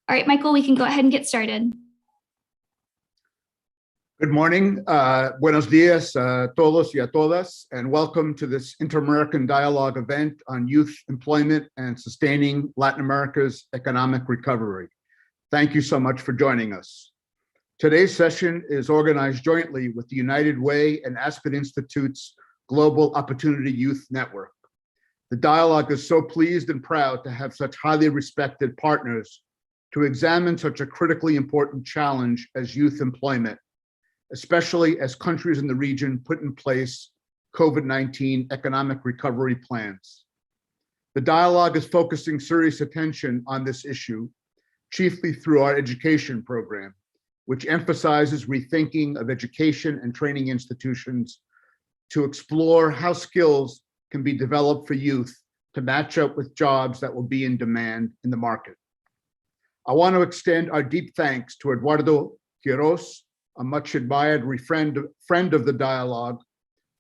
All right, Michael, we can go ahead and get started. Good morning. Buenos dias todos y a todas, and welcome to this Inter-American Dialogue event on youth employment and sustaining Latin America's economic recovery. Thank you so much for joining us. Today's session is organized jointly with the United Way and Aspen Institute's Global Opportunity Youth Network. The dialogue is so pleased and proud to have such highly respected partners to examine such a critically important challenge as youth employment, especially as countries in the region put in place COVID-19 economic recovery plans. The dialogue is focusing serious attention on this issue, chiefly through our education program, which emphasizes rethinking of education and training institutions to explore how skills can be developed for youth to match up with jobs that will be in demand in the market. I want to extend our deep thanks to Eduardo Quiroz, a much admired friend of the dialogue,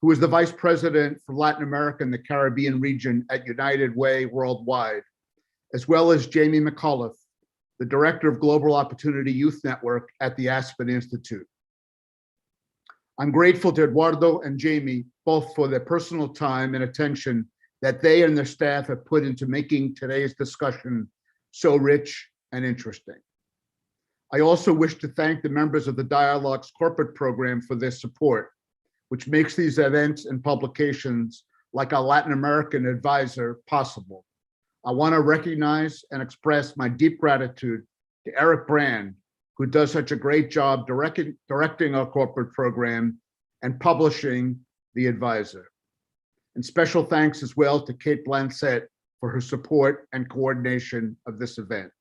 who is the Vice President for Latin America and the Caribbean region at United Way Worldwide, as well as Jamie McAuliffe, the Director of Global Opportunity Youth Network at the Aspen Institute. I'm grateful to Eduardo and Jamie both for their personal time and attention that they and their staff have put into making today's discussion so rich and interesting. I also wish to thank the members of the Dialogue's corporate program for their support, which makes these events and publications like our Latin American advisor possible. I want to recognize and express my deep gratitude to Eric Brand, who does such a great job directing our corporate program and publishing the advisor. And special thanks as well to Kate Blancett for her support and coordination of this event.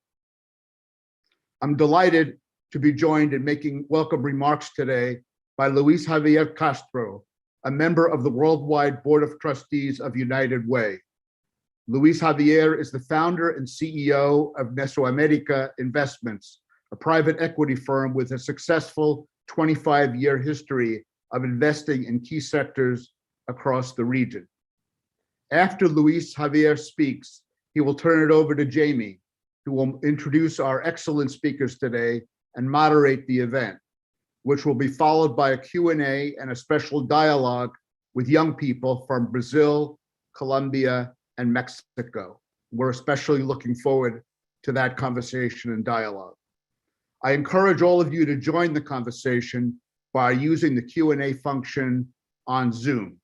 I'm delighted to be joined in making welcome remarks today by Luis Javier Castro, a member of the Worldwide Board of Trustees of United Way. Luis Javier is the founder and CEO of Mesoamerica Investments, a private equity firm with a successful 25-year history of investing in key sectors across the region. After Luis Javier speaks, he will turn it over to Jamie, who will introduce our excellent speakers today and moderate the event, which will be followed by a Q&A and a special dialogue with young people from Brazil, Colombia, and Mexico. We're especially looking forward to that conversation and dialogue. I encourage all of you to join the conversation by using the Q&A function on Zoom.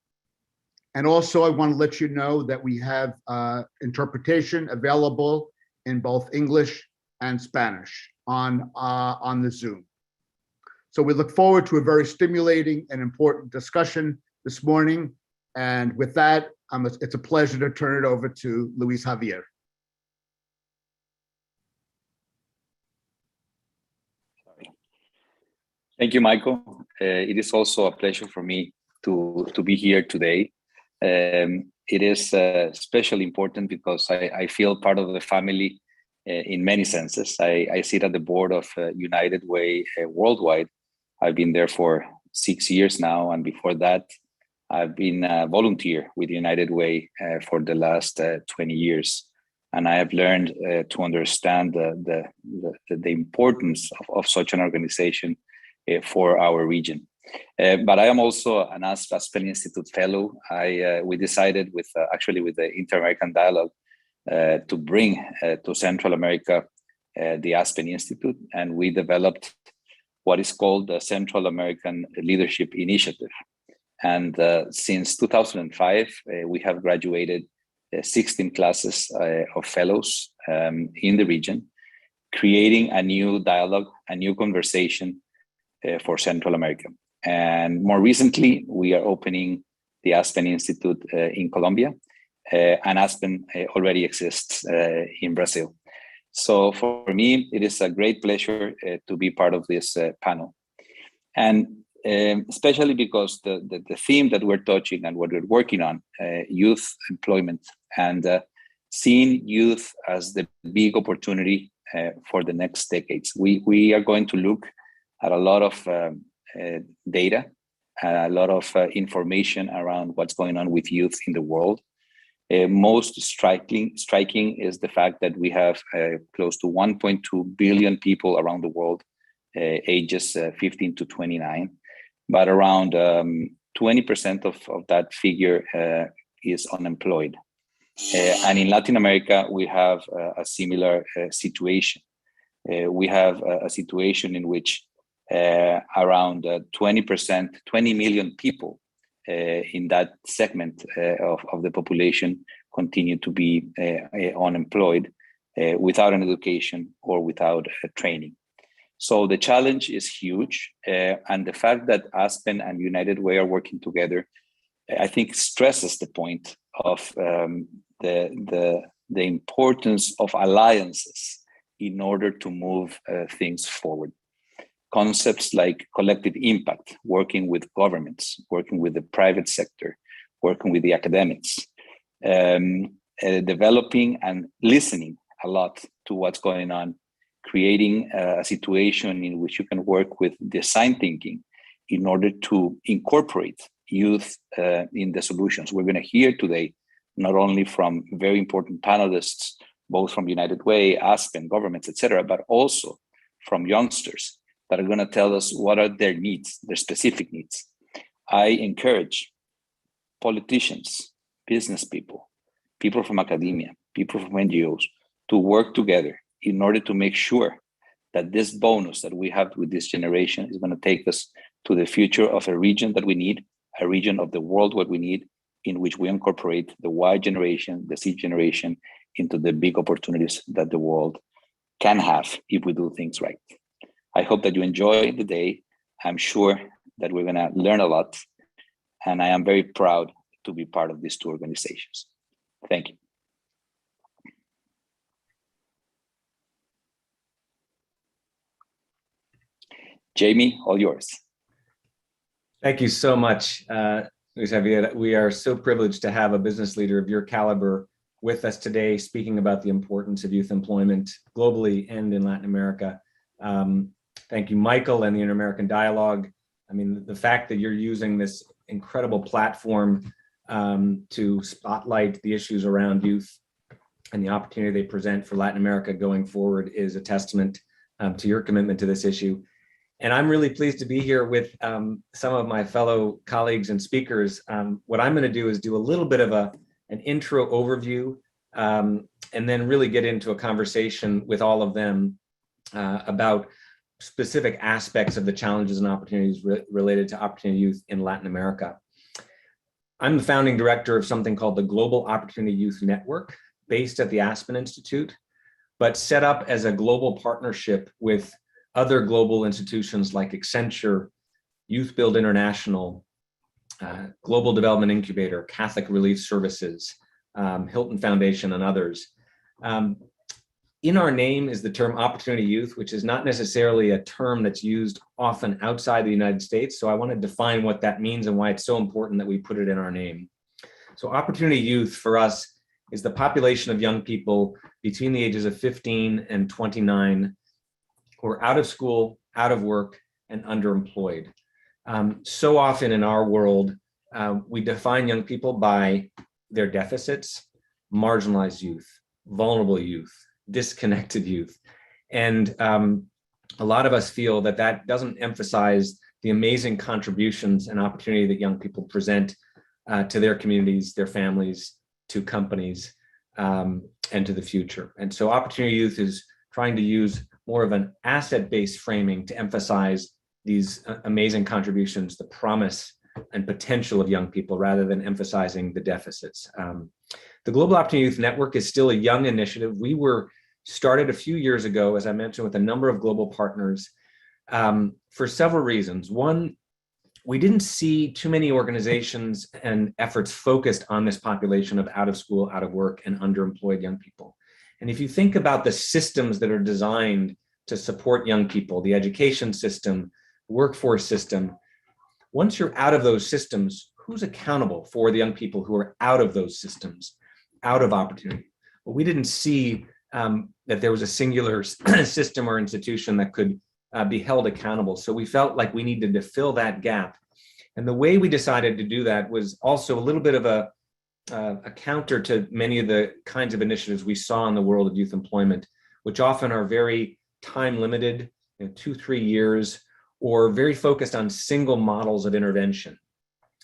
And also I want to let you know that we have interpretation available in both English and Spanish on the Zoom. So we look forward to a very stimulating and important discussion this morning. And with that, it's a pleasure to turn it over to Luis Javier. Thank you, Michael. It is also a pleasure for me to be here today. It is especially important because I feel part of the family in many senses. I sit at the board of United Way Worldwide. I've been there for 6 years now, and before that, I've been a volunteer with United Way for the last 20 years. And I have learned to understand the importance of such an organization for our region. But I am also an Aspen Institute fellow. We decided actually with the Inter-American Dialogue to bring to Central America the Aspen Institute, and we developed what is called the Central American Leadership Initiative. And since 2005, we have graduated 16 classes of fellows in the region, creating a new dialogue, a new conversation for Central America. And more recently, we are opening the Aspen Institute in Colombia, and Aspen already exists in Brazil. So for me, it is a great pleasure to be part of this panel. And especially because the theme that we're touching and what we're working on, youth employment, and seeing youth as the big opportunity for the next decades. We are going to look at a lot of data, a lot of information around what's going on with youth in the world. Most striking is the fact that we have close to 1.2 billion people around the world, ages 15 to 29, but around 20% of that figure is unemployed. And in Latin America, we have a similar situation. We have a situation in which around 20%, 20 million people in that segment of the population continue to be unemployed without an education or without training. So the challenge is huge. And the fact that Aspen and United Way are working together, I think stresses the point of the importance of alliances in order to move things forward. Concepts like collective impact, working with governments, working with the private sector, working with the academics, developing and listening a lot to what's going on, creating a situation in which you can work with design thinking in order to incorporate youth in the solutions. We're going to hear today not only from very important panelists, both from United Way, Aspen, governments, etc., but also from youngsters that are going to tell us what are their needs, their specific needs. I encourage politicians, business people, people from academia, people from NGOs to work together in order to make sure that this bonus that we have with this generation is going to take us to the future of a region that we need, a region of the world what we need, in which we incorporate the Y generation, the Z generation into the big opportunities that the world can have if we do things right. I hope that you enjoy the day. I'm sure that we're going to learn a lot. And I am very proud to be part of these two organizations. Thank you. Jamie, all yours. Thank you so much, Luis Javier. We are so privileged to have a business leader of your caliber with us today, speaking about the importance of youth employment globally and in Latin America. Thank you, Michael, and the Inter-American Dialogue. I mean, the fact that you're using this incredible platform to spotlight the issues around youth and the opportunity they present for Latin America going forward is a testament to your commitment to this issue. And I'm really pleased to be here with some of my fellow colleagues and speakers. What I'm going to do is do a little bit of an intro overview and then really get into a conversation with all of them about specific aspects of the challenges and opportunities related to opportunity youth in Latin America. I'm the founding director of something called the Global Opportunity Youth Network, based at the Aspen Institute, but set up as a global partnership with other global institutions like Accenture, Youth Build International, Global Development Incubator, Catholic Relief Services, Hilton Foundation, and others. In our name is the term opportunity youth, which is not necessarily a term that's used often outside the United States. So I want to define what that means and why it's so important that we put it in our name. So opportunity youth for us is the population of young people between the ages of 15 and 29 who are out of school, out of work, and underemployed. So often in our world, we define young people by their deficits, marginalized youth, vulnerable youth, disconnected youth. And a lot of us feel that that doesn't emphasize the amazing contributions and opportunity that young people present to their communities, their families, to companies, and to the future. And so opportunity youth is trying to use more of an asset-based framing to emphasize these amazing contributions, the promise and potential of young people, rather than emphasizing the deficits. The Global Opportunity Youth Network is still a young initiative. We were started a few years ago, as I mentioned, with a number of global partners for several reasons. One, we didn't see too many organizations and efforts focused on this population of out of school, out of work, and underemployed young people. And if you think about the systems that are designed to support young people, the education system, workforce system, once you're out of those systems, who's accountable for the young people who are out of those systems, out of opportunity? Well, we didn't see that there was a singular system or institution that could be held accountable. So we felt like we needed to fill that gap. And the way we decided to do that was also a little bit of a a counter to many of the kinds of initiatives we saw in the world of youth employment, which often are very time limited, 2-3 years, or very focused on single models of intervention.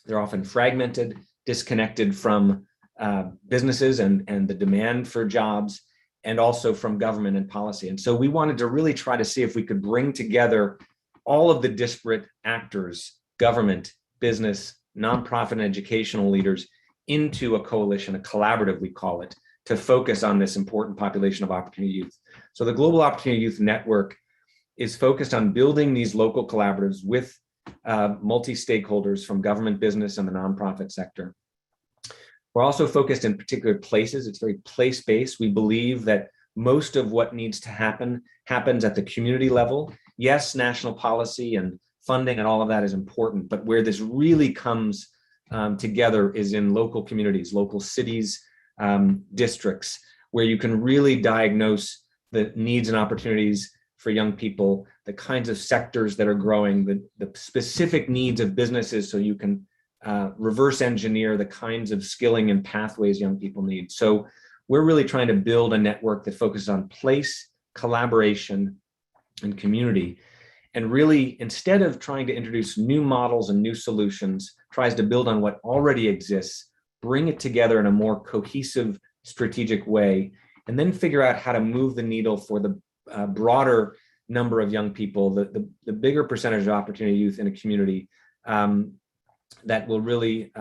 They're often fragmented, disconnected from businesses and the demand for jobs, and also from government and policy. And so we wanted to really try to see if we could bring together all of the disparate actors, government, business, nonprofit, and educational leaders into a coalition, a collaborative, we call it, to focus on this important population of opportunity youth. So the Global Opportunity Youth Network is focused on building these local collaboratives with multi-stakeholders from government, business, and the nonprofit sector. We're also focused in particular places. It's very place-based. We believe that most of what needs to happen happens at the community level. Yes, national policy and funding and all of that is important, but where this really comes together is in local communities, local cities, districts, where you can really diagnose the needs and opportunities for young people, the kinds of sectors that are growing, the specific needs of businesses, so you can reverse engineer the kinds of skilling and pathways young people need. So we're really trying to build a network that focuses on place, collaboration, and community. And really, instead of trying to introduce new models and new solutions, tries to build on what already exists, bring it together in a more cohesive, strategic way, and then figure out how to move the needle for the broader number of young people, the bigger percentage of opportunity youth in a community, that will really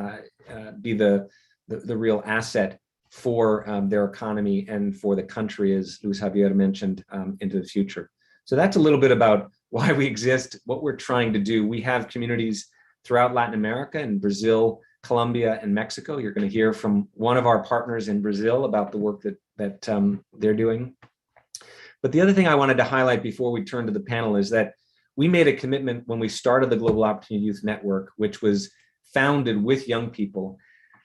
be the real asset for their economy and for the country, as Luis Javier mentioned, into the future. So that's a little bit about why we exist, what we're trying to do. We have communities throughout Latin America, in Brazil, Colombia, and Mexico. You're going to hear from one of our partners in Brazil about the work that they're doing. But the other thing I wanted to highlight before we turn to the panel is that we made a commitment when we started the Global Opportunity Youth Network, which was founded with young people,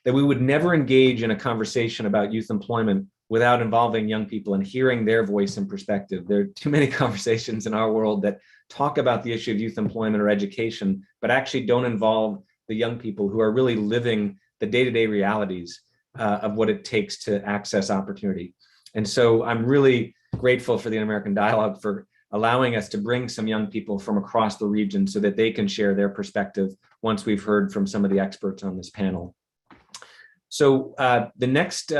that we would never engage in a conversation about youth employment without involving young people and hearing their voice and perspective. There are too many conversations in our world that talk about the issue of youth employment or education, but actually don't involve the young people who are really living the day-to-day realities of what it takes to access opportunity. And so I'm really grateful for the Inter-American Dialogue for allowing us to bring some young people from across the region so that they can share their perspective once we've heard from some of the experts on this panel. So the next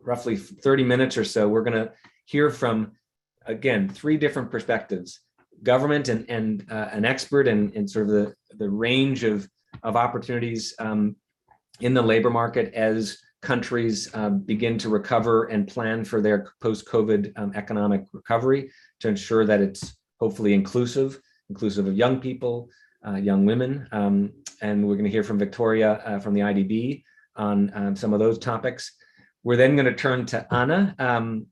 roughly 30 minutes or so, we're going to hear from, again, 3 different perspectives: government and an expert in sort of the range of opportunities in the labor market as countries begin to recover and plan for their post-COVID economic recovery, to ensure that it's hopefully inclusive of young people, young women. And we're going to hear from Victoria from the IDB on some of those topics. We're then going to turn to Ana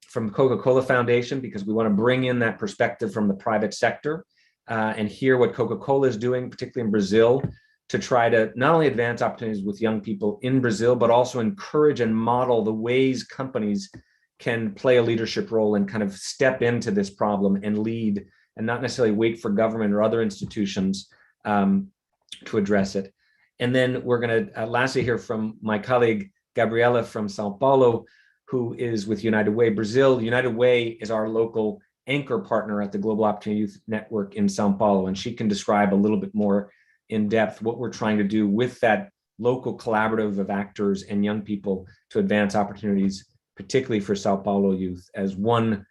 from Coca-Cola Foundation, because we want to bring in that perspective from the private sector and hear what Coca-Cola is doing, particularly in Brazil, to try to not only advance opportunities with young people in Brazil, but also encourage and model the ways companies can play a leadership role and kind of step into this problem and lead, and not necessarily wait for government or other institutions to address it. And then we're going to lastly hear from my colleague, Gabriela from Sao Paulo, who is with United Way Brazil. United Way is our local anchor partner at the Global Opportunity Youth Network in Sao Paulo, and she can describe a little bit more in depth what we're trying to do with that local collaborative of actors and young people to advance opportunities, particularly for Sao Paulo youth, as one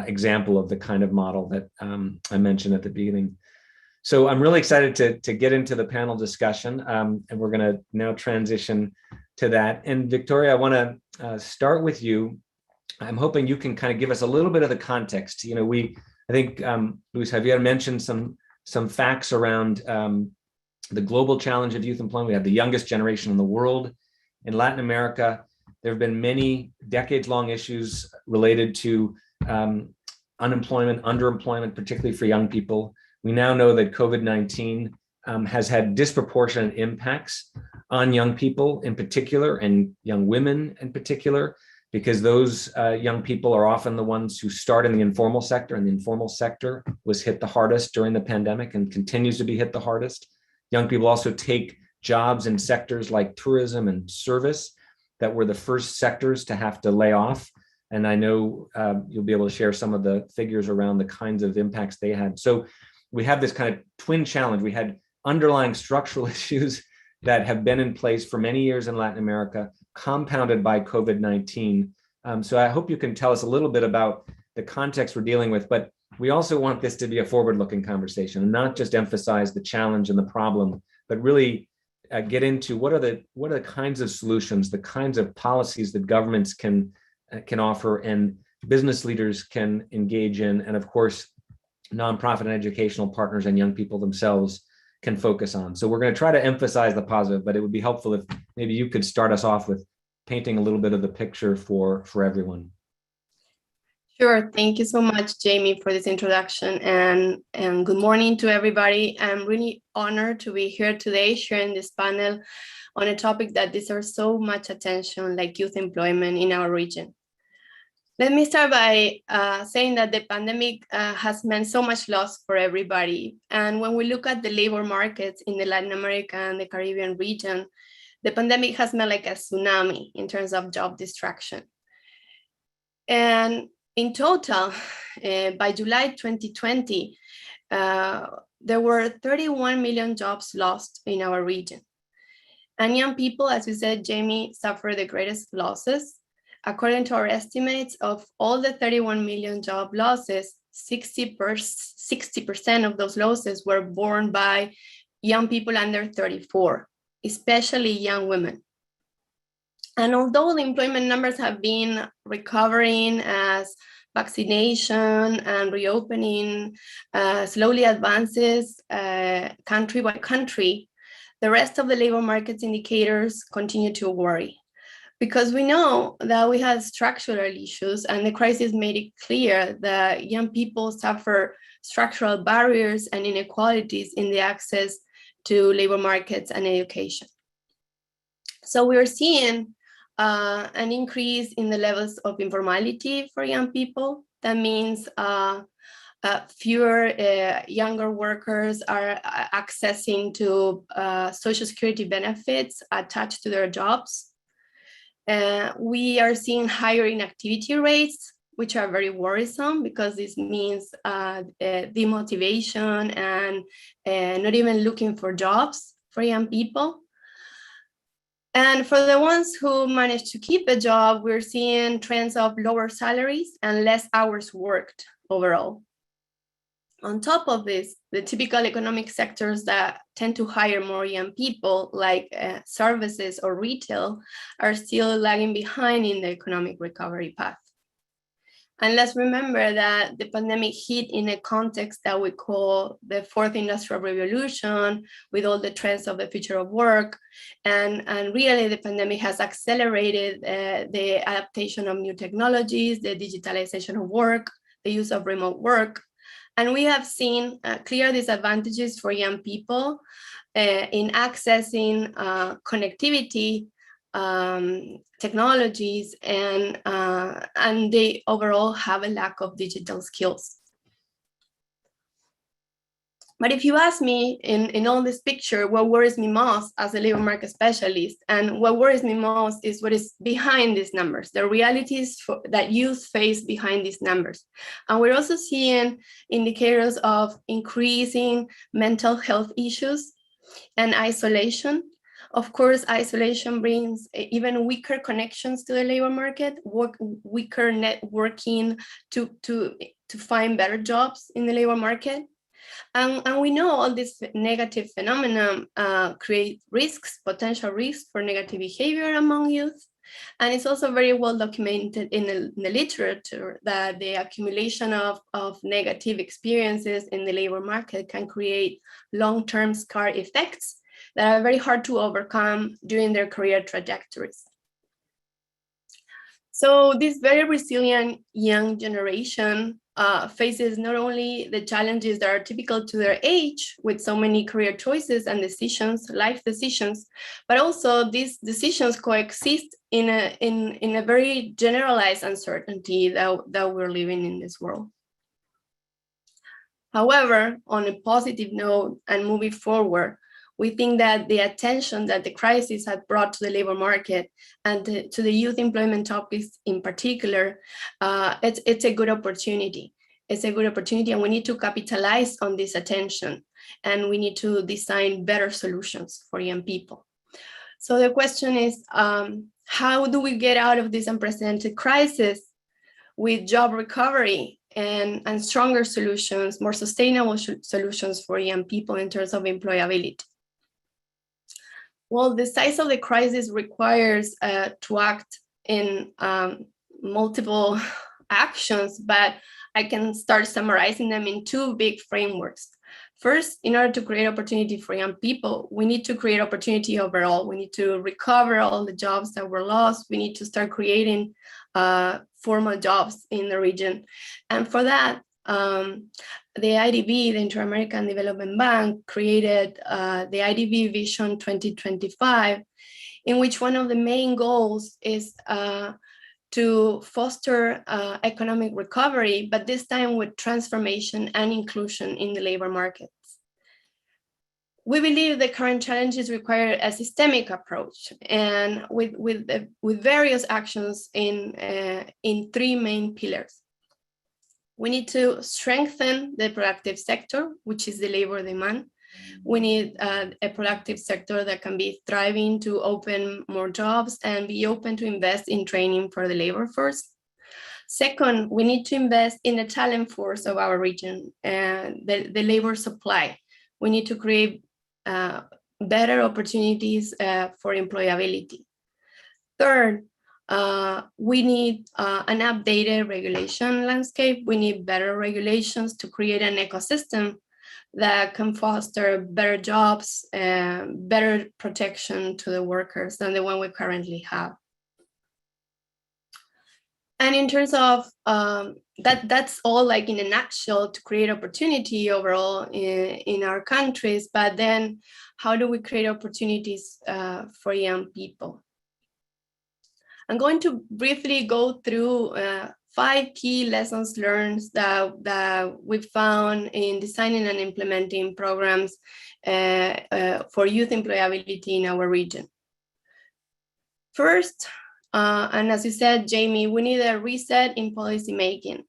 example of the kind of model that I mentioned at the beginning. So I'm really excited to get into the panel discussion, and we're going to now transition to that. And Victoria, I want to start with you. I'm hoping you can kind of give us a little bit of the context. You know, I think Luis Javier mentioned some facts around the global challenge of youth employment. We have the youngest generation in the world. In Latin America, there have been many decades-long issues related to unemployment, underemployment, particularly for young people. We now know that COVID-19 has had disproportionate impacts on young people in particular, and young women in particular, because those young people are often the ones who start in the informal sector, and the informal sector was hit the hardest during the pandemic and continues to be hit the hardest. Young people also take jobs in sectors like tourism and service that were the first sectors to have to lay off. And I know you'll be able to share some of the figures around the kinds of impacts they had. So we have this kind of twin challenge. We had underlying structural issues that have been in place for many years in Latin America, compounded by COVID-19. So I hope you can tell us a little bit about the context we're dealing with, but we also want this to be a forward-looking conversation and not just emphasize the challenge and the problem, but really get into what are the kinds of solutions, the kinds of policies that governments can offer and business leaders can engage in, and of course, nonprofit and educational partners and young people themselves can focus on. So we're going to try to emphasize the positive, but it would be helpful if maybe you could start us off with painting a little bit of the picture for everyone. Sure. Thank you so much, Jamie, for this introduction, and good morning to everybody. I'm really honored to be here today sharing this panel on a topic that deserves so much attention, like youth employment in our region. Let me start by saying that the pandemic has meant so much loss for everybody. And when we look at the labor markets in the Latin America and the Caribbean region, the pandemic has meant like a tsunami in terms of job destruction. And in total, by July 2020, there were 31 million jobs lost in our region. And young people, as you said, Jamie, suffer the greatest losses. According to our estimates, of all the 31 million job losses, 60% of those losses were borne by young people under 34, especially young women. And although the employment numbers have been recovering as vaccination and reopening slowly advances country by country, the rest of the labor markets indicators continue to worry. Because we know that we have structural issues, and the crisis made it clear that young people suffer structural barriers and inequalities in the access to labor markets and education. So we're seeing an increase in the levels of informality for young people. That means fewer younger workers are accessing to Social Security benefits attached to their jobs. We are seeing higher inactivity rates, which are very worrisome because this means demotivation and not even looking for jobs for young people. And for the ones who manage to keep a job, we're seeing trends of lower salaries and less hours worked overall. On top of this, the typical economic sectors that tend to hire more young people, like services or retail, are still lagging behind in the economic recovery path. And let's remember that the pandemic hit in a context that we call the fourth industrial revolution, with all the trends of the future of work. And really, the pandemic has accelerated the adaptation of new technologies, the digitalization of work, the use of remote work. And we have seen clear disadvantages for young people in accessing connectivity technologies, and they overall have a lack of digital skills. But if you ask me in all this picture, what worries me most as a labor market specialist, and what worries me most is what is behind these numbers, the realities that youth face behind these numbers. And we're also seeing indicators of increasing mental health issues and isolation. Of course, isolation brings even weaker connections to the labor market, weaker networking to find better jobs in the labor market. And we know all this negative phenomena create risks, potential risks for negative behavior among youth. And it's also very well documented in the literature that the accumulation of negative experiences in the labor market can create long-term scar effects that are very hard to overcome during their career trajectories. So this very resilient young generation faces not only the challenges that are typical to their age, with so many career choices and decisions, life decisions, but also these decisions coexist in a very generalized uncertainty that we're living in this world. However, on a positive note and moving forward, We think that the attention that the crisis had brought to the labor market and to the youth employment topics in particular, it's a good opportunity. It's a good opportunity, and we need to capitalize on this attention, and we need to design better solutions for young people. So the question is, how do we get out of this unprecedented crisis with job recovery and stronger solutions, more sustainable solutions for young people in terms of employability? Well, the size of the crisis requires to act in multiple actions, but I can start summarizing them in two big frameworks. First, in order to create opportunity for young people, we need to create opportunity overall. We need to recover all the jobs that were lost. We need to start creating formal jobs in the region. And for that, the IDB, the Inter-American Development Bank, created the IDB Vision 2025, in which one of the main goals is to foster economic recovery, but this time with transformation and inclusion in the labor markets. We believe the current challenges require a systemic approach, and with various actions in three main pillars. We need to strengthen the productive sector, which is the labor demand. We need a productive sector that can be thriving to open more jobs and be open to invest in training for the labor force. Second, we need to invest in the talent force of our region and the labor supply. We need to create better opportunities for employability. Third, we need an updated regulation landscape. We need better regulations to create an ecosystem that can foster better jobs and better protection to the workers than the one we currently have. And in terms of that's all like in a nutshell to create opportunity overall in our countries, but then how do we create opportunities for young people? I'm going to briefly go through 5 key lessons learned that we found in designing and implementing programs for youth employability in our region. First, and as you said, Jamie, we need a reset in policymaking.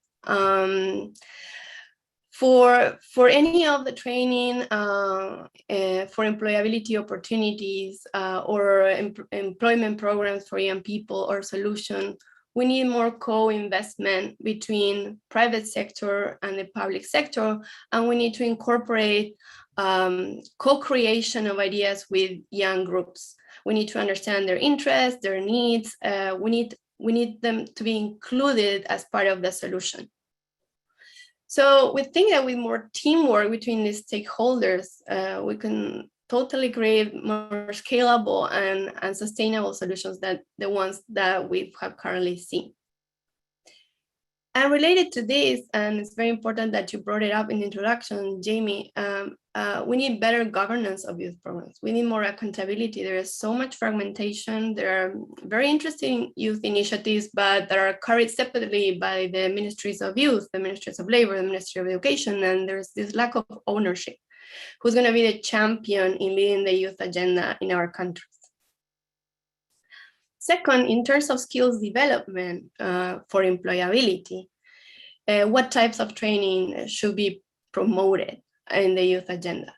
For any of the training for employability opportunities or employment programs for young people or solution, we need more co-investment between private sector and the public sector, and we need to incorporate co-creation of ideas with young groups. We need to understand their interests, their needs. We need them to be included as part of the solution. So we think that with more teamwork between the stakeholders, we can totally create more scalable and sustainable solutions than the ones that we have currently seen. And related to this, and it's very important that you brought it up in the introduction, Jamie, we need better governance of youth programs. We need more accountability. There is so much fragmentation. There are very interesting youth initiatives, but that are carried separately by the ministries of youth, the ministries of labor, the Ministry of Education, and there's this lack of ownership. Who's going to be the champion in leading the youth agenda in our countries? Second, in terms of skills development for employability, what types of training should be promoted in the youth agenda?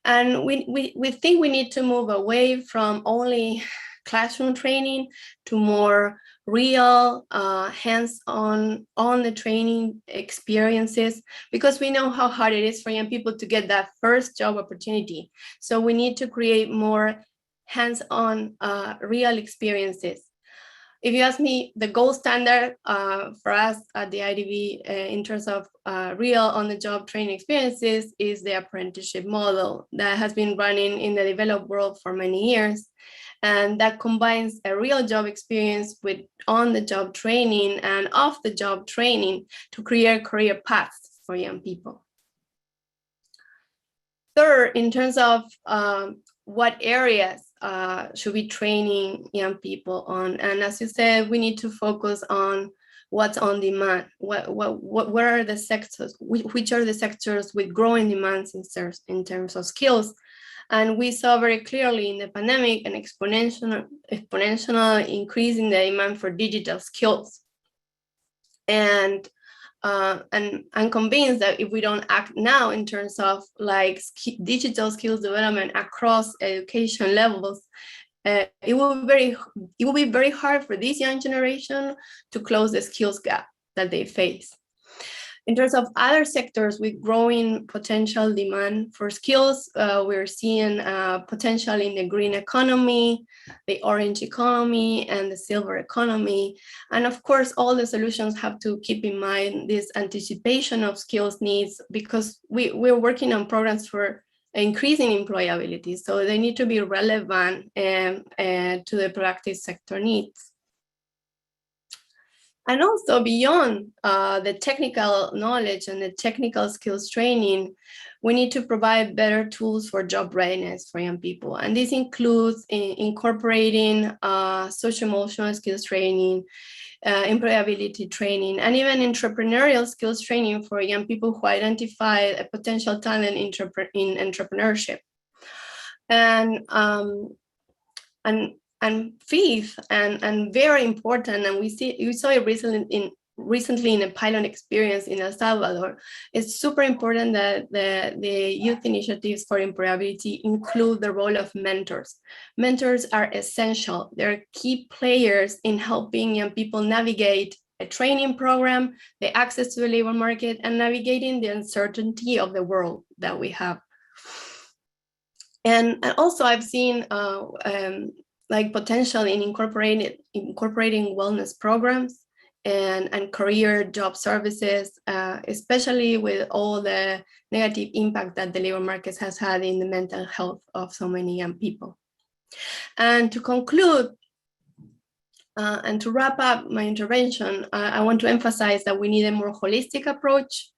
And we think we need to move away from only classroom training to more real hands-on the training experiences, because we know how hard it is for young people to get that first job opportunity. So we need to create more hands-on real experiences. If you ask me, the gold standard for us at the IDB in terms of real on-the-job training experiences is the apprenticeship model that has been running in the developed world for many years. And that combines a real job experience with on-the-job training and off-the-job training to create career paths for young people. Third, in terms of what areas should be training young people on, and as you said, we need to focus on what's on demand. What are the sectors? Which are the sectors with growing demands in terms of skills? And we saw very clearly in the pandemic an exponential increase in the demand for digital skills. And I'm convinced that if we don't act now in terms of like digital skills development across education levels, it will be very hard for this young generation to close the skills gap that they face. In terms of other sectors with growing potential demand for skills, we're seeing potential in the green economy, the orange economy, and the silver economy. And of course, all the solutions have to keep in mind this anticipation of skills needs, because we're working on programs for increasing employability. So they need to be relevant to the productive sector needs. And also beyond the technical knowledge and the technical skills training, we need to provide better tools for job readiness for young people. And this includes incorporating social-emotional skills training, employability training, and even entrepreneurial skills training for young people who identify a potential talent in entrepreneurship. And fifth, and very important, and we saw it recently in a pilot experience in El Salvador, it's super important that the youth initiatives for employability include the role of mentors. Mentors are essential. They're key players in helping young people navigate a training program, the access to the labor market, and navigating the uncertainty of the world that we have. And also I've seen like potential in incorporating wellness programs and career job services, especially with all the negative impact that the labor market has had in the mental health of so many young people. And to conclude, and to wrap up my intervention, I want to emphasize that we need a more holistic approach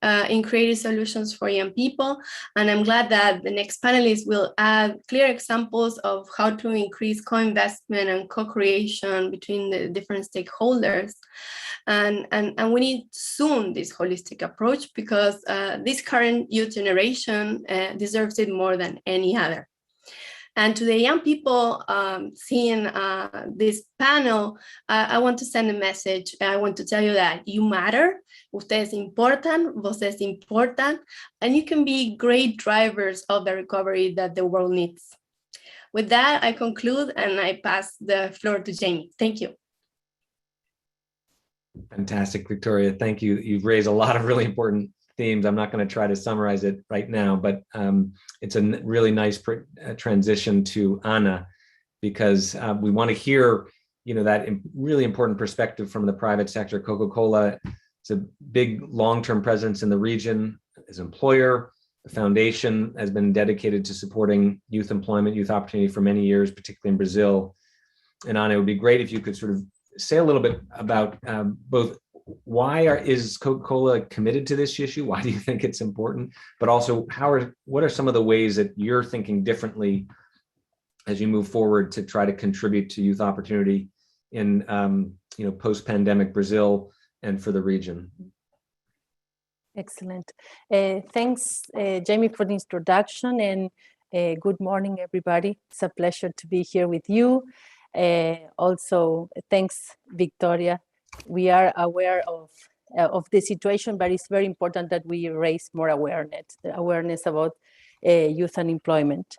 in creating solutions for young people. And I'm glad that the next panelists will add clear examples of how to increase co-investment and co-creation between the different stakeholders. And we need soon this holistic approach, because this current youth generation deserves it more than any other. And to the young people seeing this panel, I want to send a message. I want to tell you that you matter, ustedes importan, voces importan, and you can be great drivers of the recovery that the world needs. With that, I conclude and I pass the floor to Jamie. Thank you. Fantastic, Victoria. Thank you. You've raised a lot of really important themes. I'm not going to try to summarize it right now, but it's a really nice transition to Ana, because we want to hear, that really important perspective from the private sector. Coca-Cola is a big long-term presence in the region as employer. The foundation has been dedicated to supporting youth employment, youth opportunity for many years, particularly in Brazil. And Ana, it would be great if you could sort of say a little bit about both why is Coca-Cola committed to this issue? Why do you think it's important? But also, what are some of the ways that you're thinking differently as you move forward to try to contribute to youth opportunity in post-pandemic Brazil and for the region? Excellent. Thanks, Jamie, for the introduction, and good morning, everybody. It's a pleasure to be here with you. Also, thanks, Victoria. We are aware of the situation, but it's very important that we raise more awareness about youth unemployment.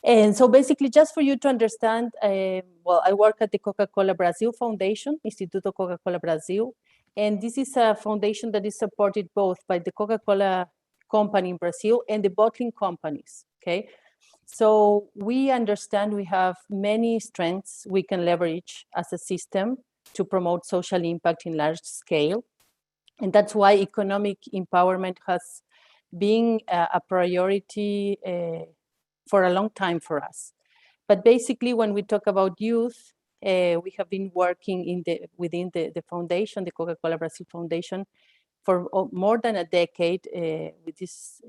And so basically, just for you to understand, well, I work at the Coca-Cola Brazil Foundation, Instituto Coca-Cola Brazil, and this is a foundation that is supported both by the Coca-Cola company in Brazil and the bottling companies, okay? So we understand we have many strengths we can leverage as a system to promote social impact in large scale. And that's why economic empowerment has been a priority for a long time for us. But basically, when we talk about youth, we have been working within the foundation, the Coca-Cola Brazil Foundation, for more than a decade with this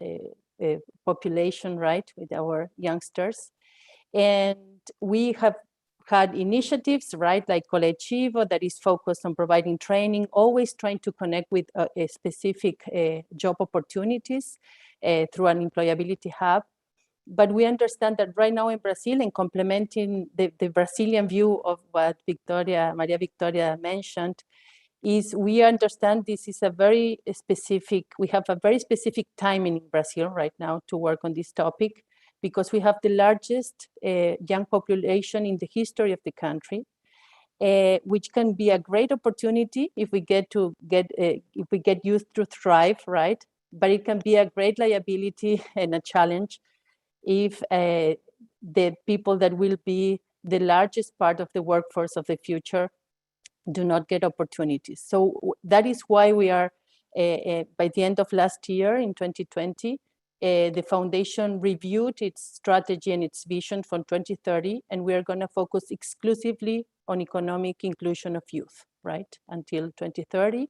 population, right, with our youngsters. And we have had initiatives, right, like Colectivo, that is focused on providing training, always trying to connect with a specific job opportunities through an employability hub. But we understand that right now in Brazil, and complementing the Brazilian view of what Maria Victoria mentioned, is we understand this is a very specific, we have a very specific timing in Brazil right now to work on this topic, because we have the largest young population in the history of the country, which can be a great opportunity if we get youth to thrive, right? But it can be a great liability and a challenge if the people that will be the largest part of the workforce of the future do not get opportunities. So that is why we are, by the end of last year in 2020, the foundation reviewed its strategy and its vision for 2030, and we are going to focus exclusively on economic inclusion of youth, right, until 2030.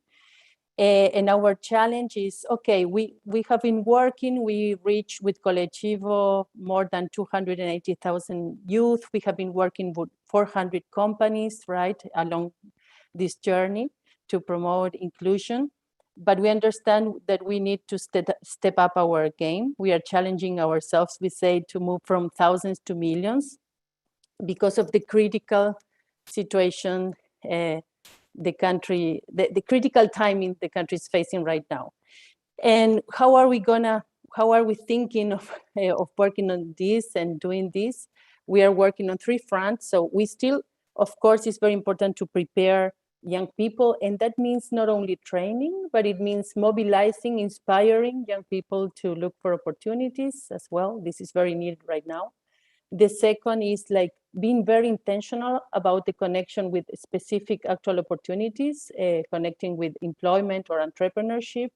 And our challenge is, okay, we have been working, we reached with Colectivo more than 280,000 youth. We have been working with 400 companies, right, along this journey to promote inclusion. But we understand that we need to step up our game. We are challenging ourselves, we say, to move from thousands to millions because of the critical situation the critical timing the country is facing right now. And how are we thinking of working on this and doing this? We are working on 3 fronts. So we still, of course, it's very important to prepare young people. And that means not only training, but it means mobilizing, inspiring young people to look for opportunities as well. This is very needed right now. The second is like being very intentional about the connection with specific actual opportunities, connecting with employment or entrepreneurship.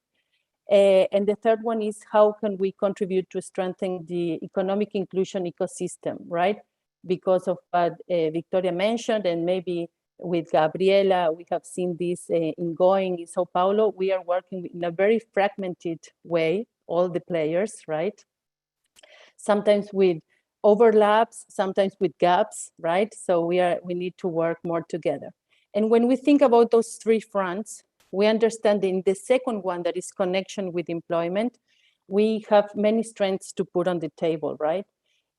And the third one is how can we contribute to strengthen the economic inclusion ecosystem, right? Because of what Victoria mentioned, and maybe with Gabriela, we have seen this in Sao Paulo. We are working in a very fragmented way, all the players, right? Sometimes with overlaps, sometimes with gaps, right? So we need to work more together. And when we think about those 3 fronts, we understand in the second one, that is connection with employment, we have many strengths to put on the table, right?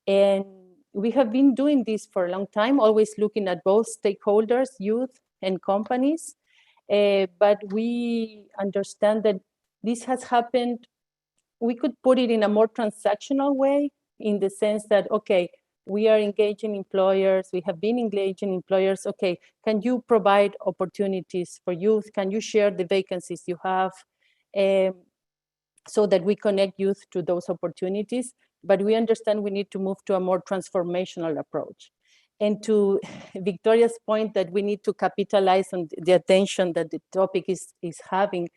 And we have been doing this for a long time, always looking at both stakeholders, youth and companies. But we understand that this has happened, we could put it in a more transactional way, in the sense that, okay, we are engaging employers, we have been engaging employers, okay, can you provide opportunities for youth? Can you share the vacancies you have? So that we connect youth to those opportunities. But we understand we need to move to a more transformational approach. And to Victoria's point that we need to capitalize on the attention that the topic is having,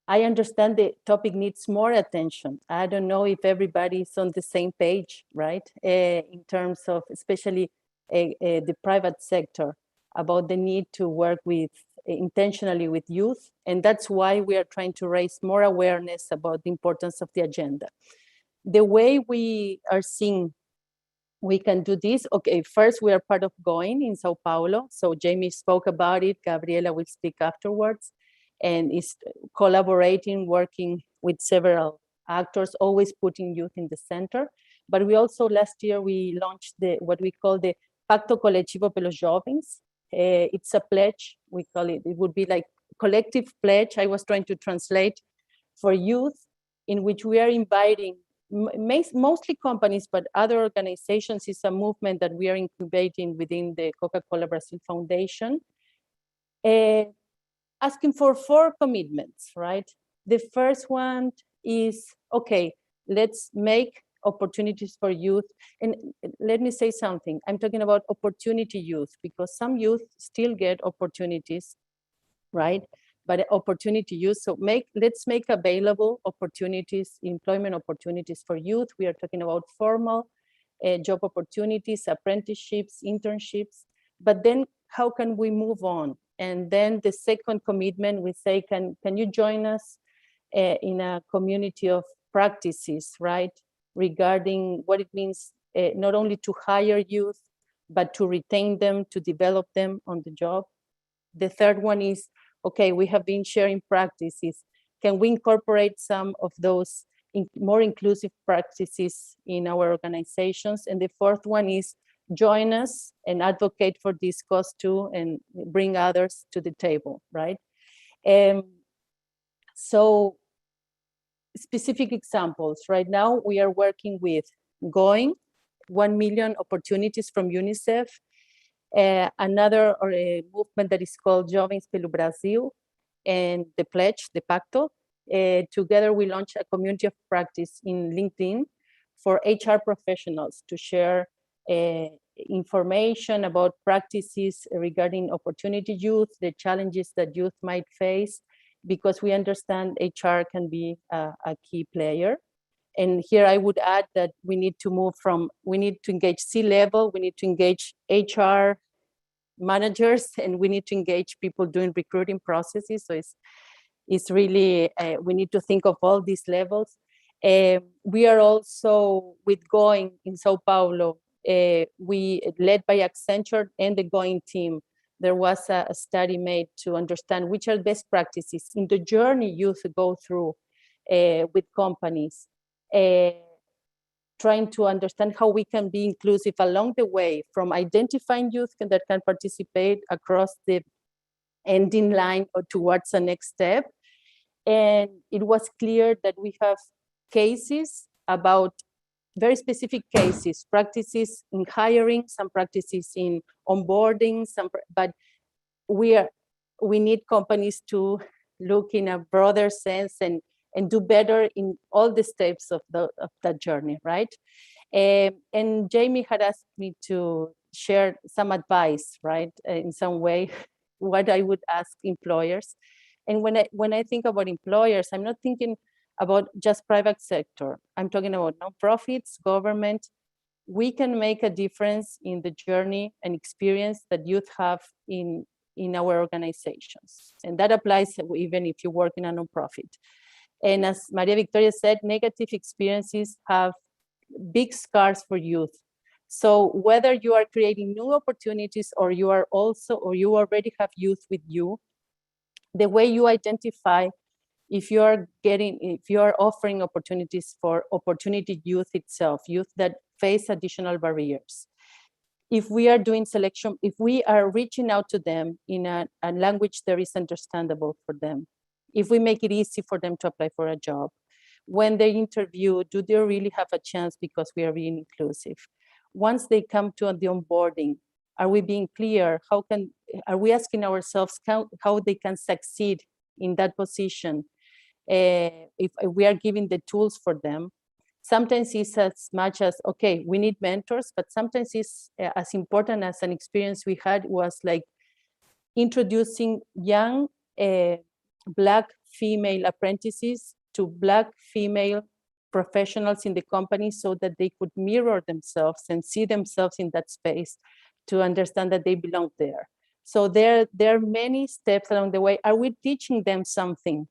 I understand the topic needs more attention. I don't know if everybody is on the same page, right? In terms of especially the private sector, about the need to work intentionally with youth. And that's why we are trying to raise more awareness about the importance of the agenda. The way we are seeing we can do this, okay, first we are part of GOIN in Sao Paulo. So Jamie spoke about it, Gabriela will speak afterwards. And is collaborating, working with several actors, always putting youth in the center. But we also, last year, we launched what we call the Pacto Coletivo pelos Jovens. It's a pledge, we call it. It would be like collective pledge. I was trying to translate for youth, in which we are inviting mostly companies, but other organizations. Is a movement that we are incubating within the Coca-Cola Brazil Foundation. Asking for 4 commitments, right? The first one is, okay, let's make opportunities for youth. And let me say something, I'm talking about opportunity youth, because some youth still get opportunities, right? But opportunity youth, so let's make available opportunities, employment opportunities for youth. We are talking about formal job opportunities, apprenticeships, internships, but then how can we move on? And then the second commitment, we say, can you join us in a community of practices, right? Regarding what it means not only to hire youth, but to retain them, to develop them on the job. The third one is, okay, we have been sharing practices. Can we incorporate some of those more inclusive practices in our organizations. And the fourth one is join us and advocate for this cause too, and bring others to the table, right? So specific examples, right now we are working with Going, 1 million opportunities from UNICEF, another movement that is called Jovens pelo Brasil, and the Pledge, the Pacto. Together we launched a community of practice in LinkedIn for HR professionals to share information about practices regarding opportunity youth, the challenges that youth might face, because we understand HR can be a key player. And here I would add that we need to engage C-level, we need to engage HR managers, and we need to engage people doing recruiting processes. So it's really, we need to think of all these levels. We are also with Going in Sao Paulo, we led by Accenture and the Going team. There was a study made to understand which are best practices in the journey youth go through with companies, trying to understand how we can be inclusive along the way, from identifying youth that can participate across the ending line or towards the next step. And it was clear that we have cases about very specific cases, practices in hiring, some practices in onboarding, but we need companies to look in a broader sense and do better in all the steps of that journey, right? And Jamie had asked me to share some advice, right, in some way, what I would ask employers. And when I think about employers, I'm not thinking about just private sector. I'm talking about nonprofits, government. We can make a difference in the journey and experience that youth have in our organizations. And that applies even if you work in a nonprofit. And as Maria Victoria said, negative experiences have big scars for youth. So whether you are creating new opportunities or you already have youth with you, the way you identify if you are offering opportunities for opportunity youth itself, youth that face additional barriers. If we are doing selection, if we are reaching out to them in a language that is understandable for them, if we make it easy for them to apply for a job, when they interview, do they really have a chance because we are being inclusive? Once they come to the onboarding, are we being clear? Are we asking ourselves how they can succeed in that position? If we are giving the tools for them, sometimes it's as much as, okay, we need mentors, but sometimes it's as important as an experience we had was like introducing young Black female apprentices to Black female professionals in the company so that they could mirror themselves and see themselves in that space to understand that they belong there. So there are many steps along the way. Are we teaching them something?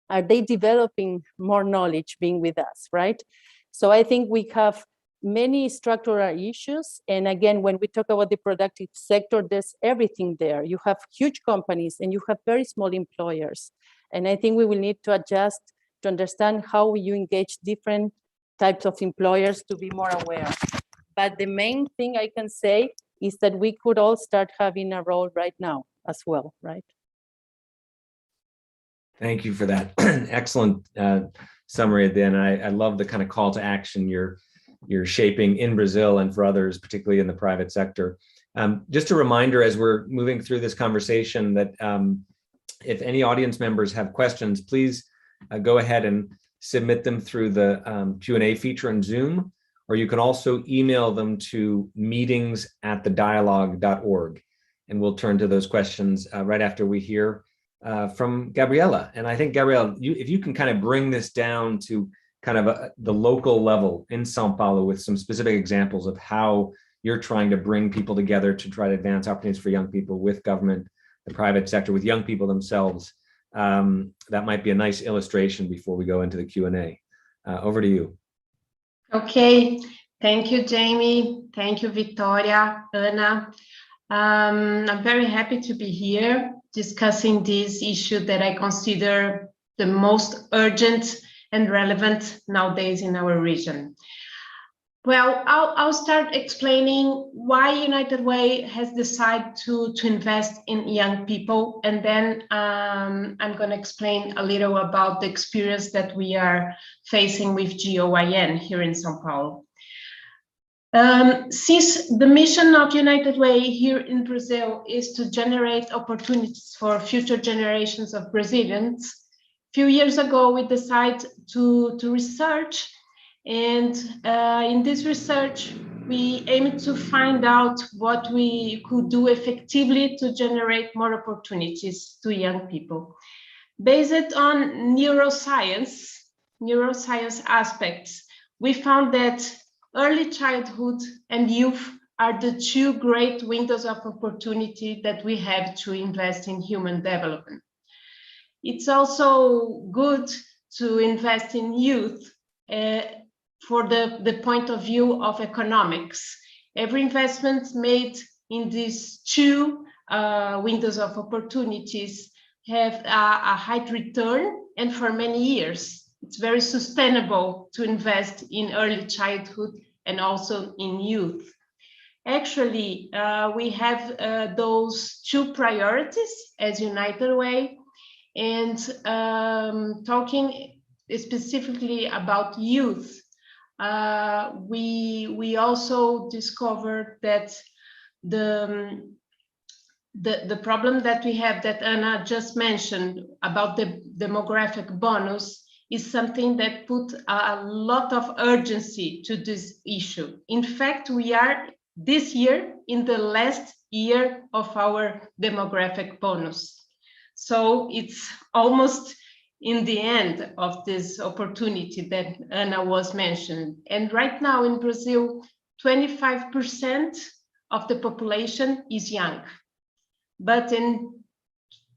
Are they developing more knowledge being with us, right? So I think we have many structural issues. And again, when we talk about the productive sector, there's everything there. You have huge companies and you have very small employers. And I think we will need to adjust to understand how you engage different types of employers to be more aware. But the main thing I can say is that we could all start having a role right now as well, right? Thank you for that excellent summary at the end. I love the kind of call to action you're shaping in Brazil and for others, particularly in the private sector. Just a reminder as we're moving through this conversation that if any audience members have questions, please go ahead and submit them through the Q&A feature in Zoom, or you can also email them to meetings@thedialogue.org. And we'll turn to those questions right after we hear from Gabriela. And I think, Gabriela, if you can kind of bring this down to kind of the local level in Sao Paulo with some specific examples of how you're trying to bring people together to try to advance opportunities for young people with government, the private sector, with young people themselves, that might be a nice illustration before we go into the Q&A. Over to you. Okay, thank you, Jamie. Thank you, Victoria, Ana. I'm very happy to be here discussing this issue that I consider the most urgent and relevant nowadays in our region. Well, I'll start explaining why United Way has decided to invest in young people, and then I'm going to explain a little about the experience that we are facing with GOIN here in São Paulo. Since the mission of United Way here in Brazil is to generate opportunities for future generations of Brazilians, a few years ago we decided to research. And in this research, we aimed to find out what we could do effectively to generate more opportunities to young people. Based on neuroscience aspects, we found that early childhood and youth are the two great windows of opportunity that we have to invest in human development. It's also good to invest in youth for the point of view of economics. Every investment made in these two windows of opportunities have a high return, and for many years. It's very sustainable to invest in early childhood and also in youth. Actually, we have those two priorities as United Way, and talking specifically about youth, we also discovered that the problem that we have, that Anna just mentioned about the demographic bonus, is something that put a lot of urgency to this issue. In fact, we are this year in the last year of our demographic bonus. So it's almost in the end of this opportunity that Anna was mentioned. And right now in Brazil, 25% of the population is young. But in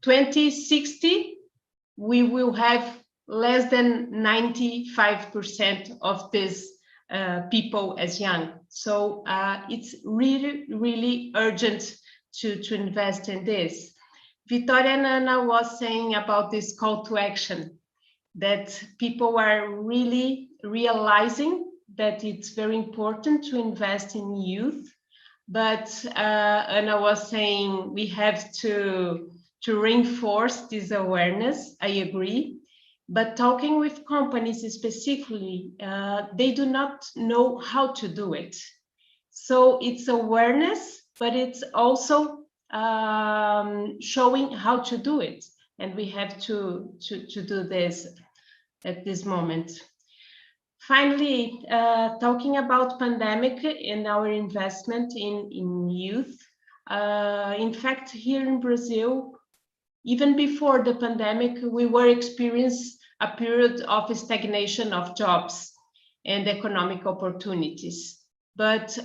2060, we will have less than 95% of these people as young. So it's really, really urgent to invest in this. Victoria and Anna was saying about this call to action, that people are really realizing that it's very important to invest in youth. But Anna was saying we have to reinforce this awareness. I agree. But talking with companies specifically, they do not know how to do it. So it's awareness, but it's also showing how to do it, and we have to do this at this moment. Finally, talking about pandemic and our investment in youth. In fact, here in Brazil, even before the pandemic, we were experiencing a period of stagnation of jobs and economic opportunities, but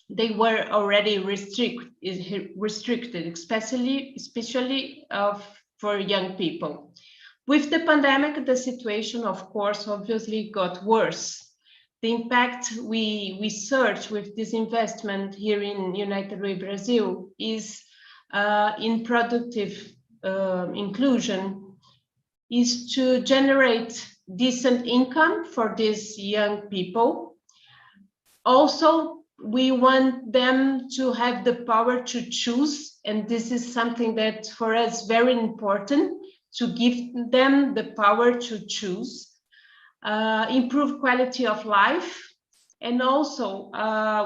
they were already restricted, especially for young people. With the pandemic, the situation, of course, obviously got worse. The impact we search with this investment here in United Way Brazil is in productive inclusion, is to generate decent income for these young people. Also, we want them to have the power to choose, and this is something that for us is very important, to give them the power to choose, improve quality of life, and also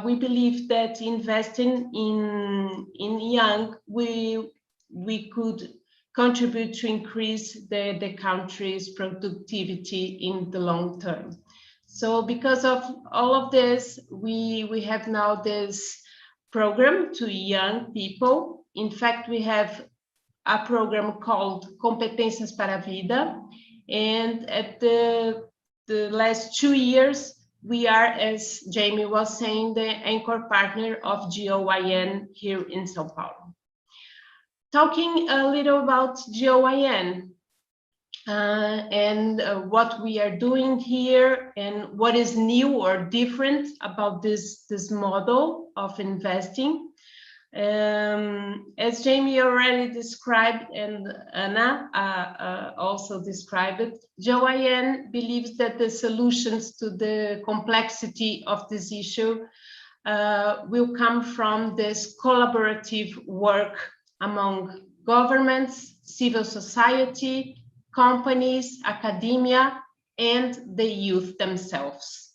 we believe that investing in young, we could contribute to increase the country's productivity in the long term. So because of all of this, we have now this program to young people. In fact, we have a program called Competências para a Vida. And at the last 2 years, we are, as Jamie was saying, the anchor partner of GOIN here in São Paulo. Talking a little about GOIN, and what we are doing here and what is new or different about this model of investing. As Jamie already described and Anna also described it, JOIN believes that the solutions to the complexity of this issue will come from this collaborative work among governments, civil society, companies, academia, and the youth themselves.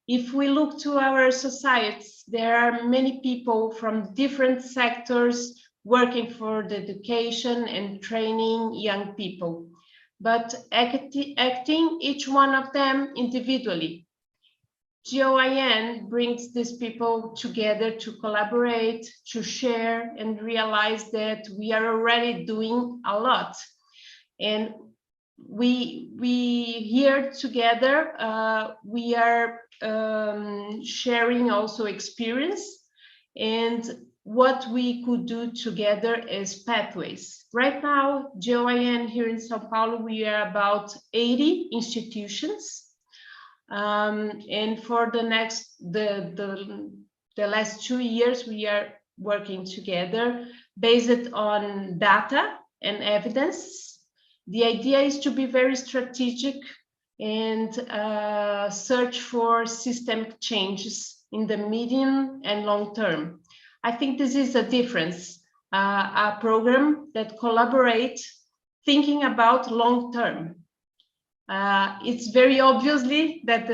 If we look to our societies, there are many people from different sectors working for the education and training young people, but acting each one of them individually. JOIN brings these people together to collaborate, to share, and realize that we are already doing a lot. And we here together, we are sharing also experience and what we could do together as pathways. Right now, JOIN here in Sao Paulo, we are about 80 institutions. And for the last 2 years, we are working together based on data and evidence. The idea is to be very strategic and search for systemic changes in the medium and long term. I think this is a difference, a program that collaborates thinking about long term. It's very obviously that,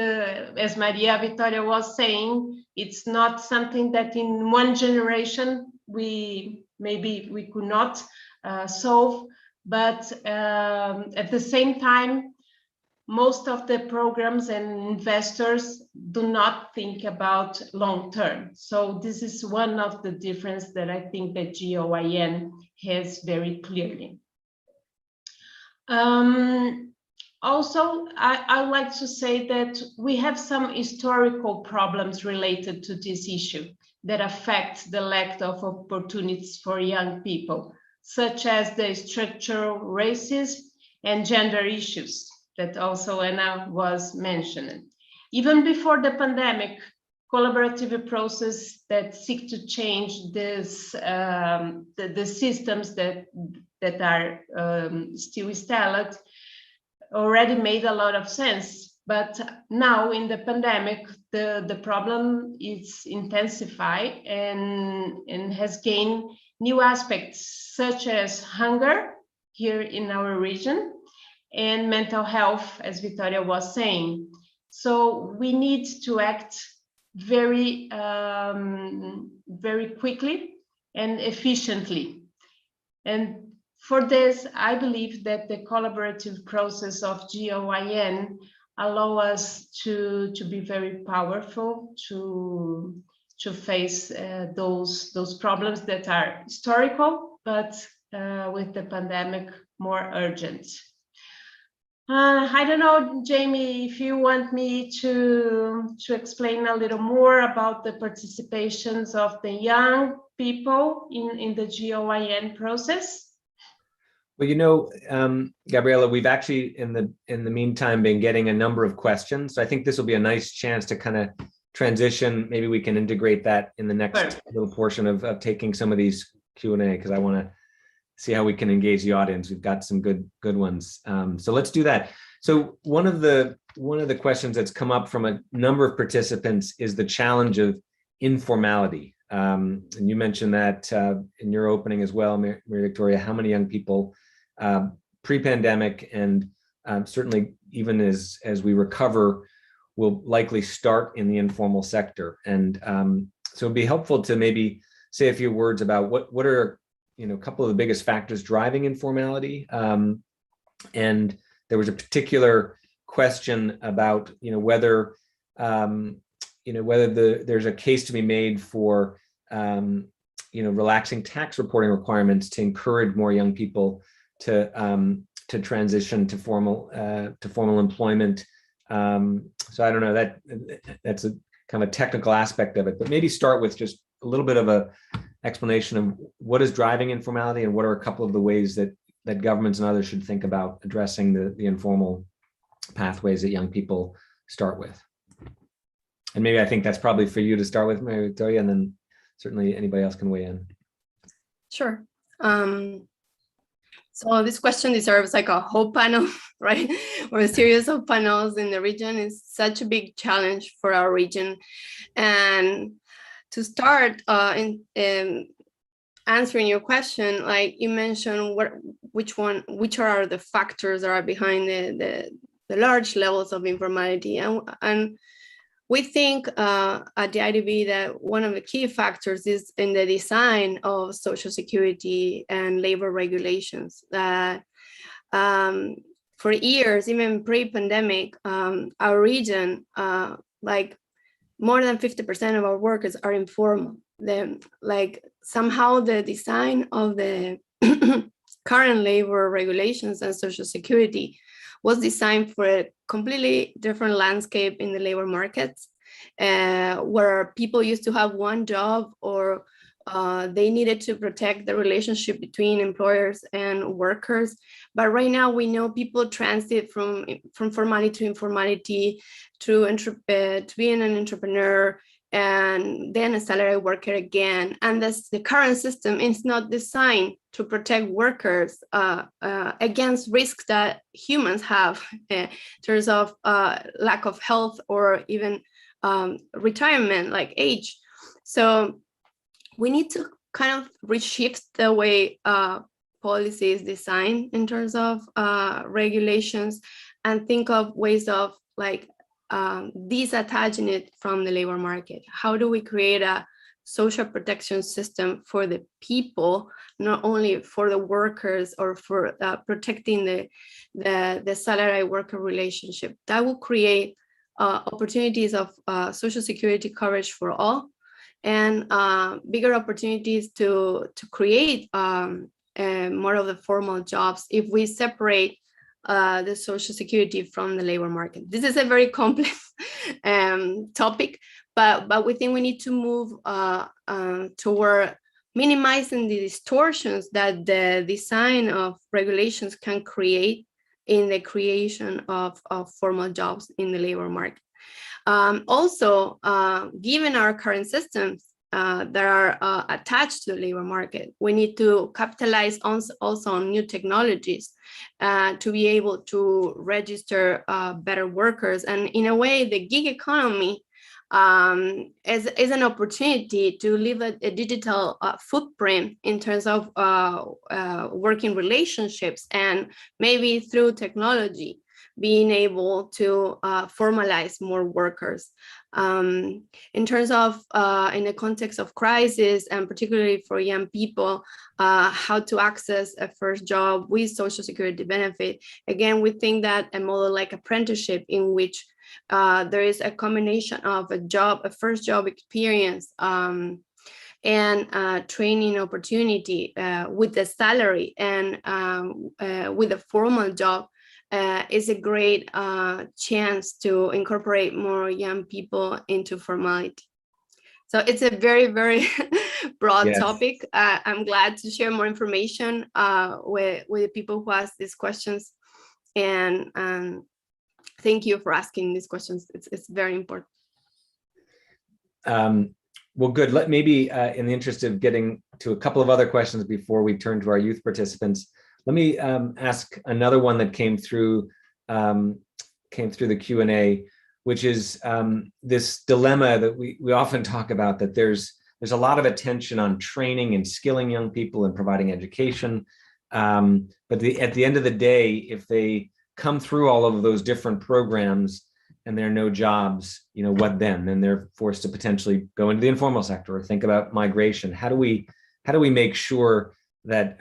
as Maria Victoria was saying, it's not something that in one generation we could not solve, but at the same time, most of the programs and investors do not think about long term. So this is one of the differences that I think that JOIN has very clearly. Also, I like to say that we have some historical problems related to this issue that affect the lack of opportunities for young people, such as the structural racism and gender issues that also Anna was mentioning. Even before the pandemic, collaborative process that seek to change this, the systems that are still established already made a lot of sense. But now in the pandemic, the problem is intensified and has gained new aspects such as hunger here in our region and mental health, as Victoria was saying. So we need to act very, very quickly and efficiently. And for this, I believe that the collaborative process of JOIN allow us to be very powerful to face those problems that are historical, but with the pandemic more urgent. I don't know, Jamie, if you want me to explain a little more about the participations of the young people in the JOIN process. Well, you know, Gabriela, we've actually in the meantime been getting a number of questions. So I think this will be a nice chance to kind of transition. Maybe we can integrate that in the next little portion of taking some of these Q&A, because I want to see how we can engage the audience. We've got some good ones. So let's do that. So one of the questions that's come up from a number of participants is the challenge of informality. And you mentioned that in your opening as well, Maria Victoria, how many young people pre-pandemic and certainly even as we recover will likely start in the informal sector. And so it'd be helpful to maybe say a few words about what are a couple of the biggest factors driving informality. And there was a particular question about whether there's a case to be made for relaxing tax reporting requirements to encourage more young people to transition to formal employment. So I don't know, that's a kind of a technical aspect of it, but maybe start with just a little bit of a explanation of what is driving informality and what are a couple of the ways that governments and others should think about addressing the informal pathways that young people start with. And maybe I think that's probably for you to start with, Maria Victoria, and then certainly anybody else can weigh in. Sure. So this question deserves like a whole panel, right? Or a series of panels in the region. Is such a big challenge for our region. And to start in answering your question, like you mentioned, which are the factors that are behind the large levels of informality, and we think at the IDB that one of the key factors is in the design of Social Security and labor regulations. That for years, even pre-pandemic, our region, like more than 50% of our workers are informal. Like somehow the design of the current labor regulations and Social Security was designed for a completely different landscape in the labor markets, where people used to have one job, or they needed to protect the relationship between employers and workers. But right now we know people transit from formality to informality, to being an entrepreneur, and then a salaried worker again. And the current system is not designed to protect workers against risks that humans have in terms of lack of health or even retirement, like age. So we need to kind of reshift the way policy is designed in terms of regulations, and think of ways of like disattaching it from the labor market. How do we create a social protection system for the people, not only for the workers or for protecting the salaried worker relationship? That will create opportunities of Social Security coverage for all, and bigger opportunities to create more of the formal jobs if we separate the Social Security from the labor market. This is a very complex topic, but we think we need to move toward minimizing the distortions that the design of regulations can create in the creation of formal jobs in the labor market. Also, given our current systems that are attached to the labor market, we need to capitalize also on new technologies to be able to register better workers. And in a way, the gig economy is an opportunity to leave a digital footprint in terms of working relationships, and maybe through technology being able to formalize more workers. In terms of, in the context of crisis, and particularly for young people, how to access a first job with Social Security benefit. Again, we think that a model like apprenticeship, in which there is a combination of a first job experience, and training opportunity with the salary, and with a formal job, is a great chance to incorporate more young people into formality. So it's a very, very broad topic. I'm glad to share more information with the people who ask these questions. And thank you for asking these questions. It's very important. Well, good. Maybe in the interest of getting to a couple of other questions before we turn to our youth participants, let me ask another one that came through the Q&A, which is this dilemma that we often talk about, that there's a lot of attention on training and skilling young people and providing education. But at the end of the day, if they come through all of those different programs and there are no jobs, what then? Then they're forced to potentially go into the informal sector or think about migration. How do we make sure that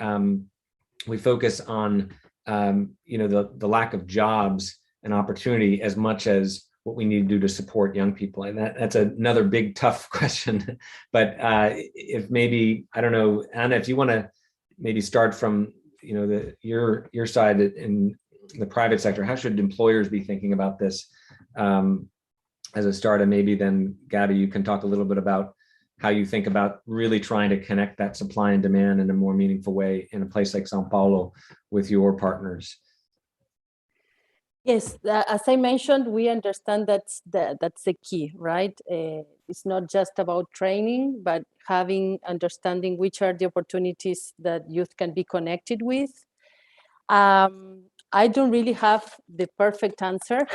we focus on the lack of jobs and opportunity as much as what we need to do to support young people? And that's another big, tough question. But if maybe, I don't know, Anna, if you want to maybe start from your side in the private sector, how should employers be thinking about this as a start? And maybe then, Gabby, you can talk a little bit about how you think about really trying to connect that supply and demand in a more meaningful way in a place like Sao Paulo with your partners. Yes, as I mentioned, we understand that's the key, right? It's not just about training, but understanding which are the opportunities that youth can be connected with. I don't really have the perfect answer,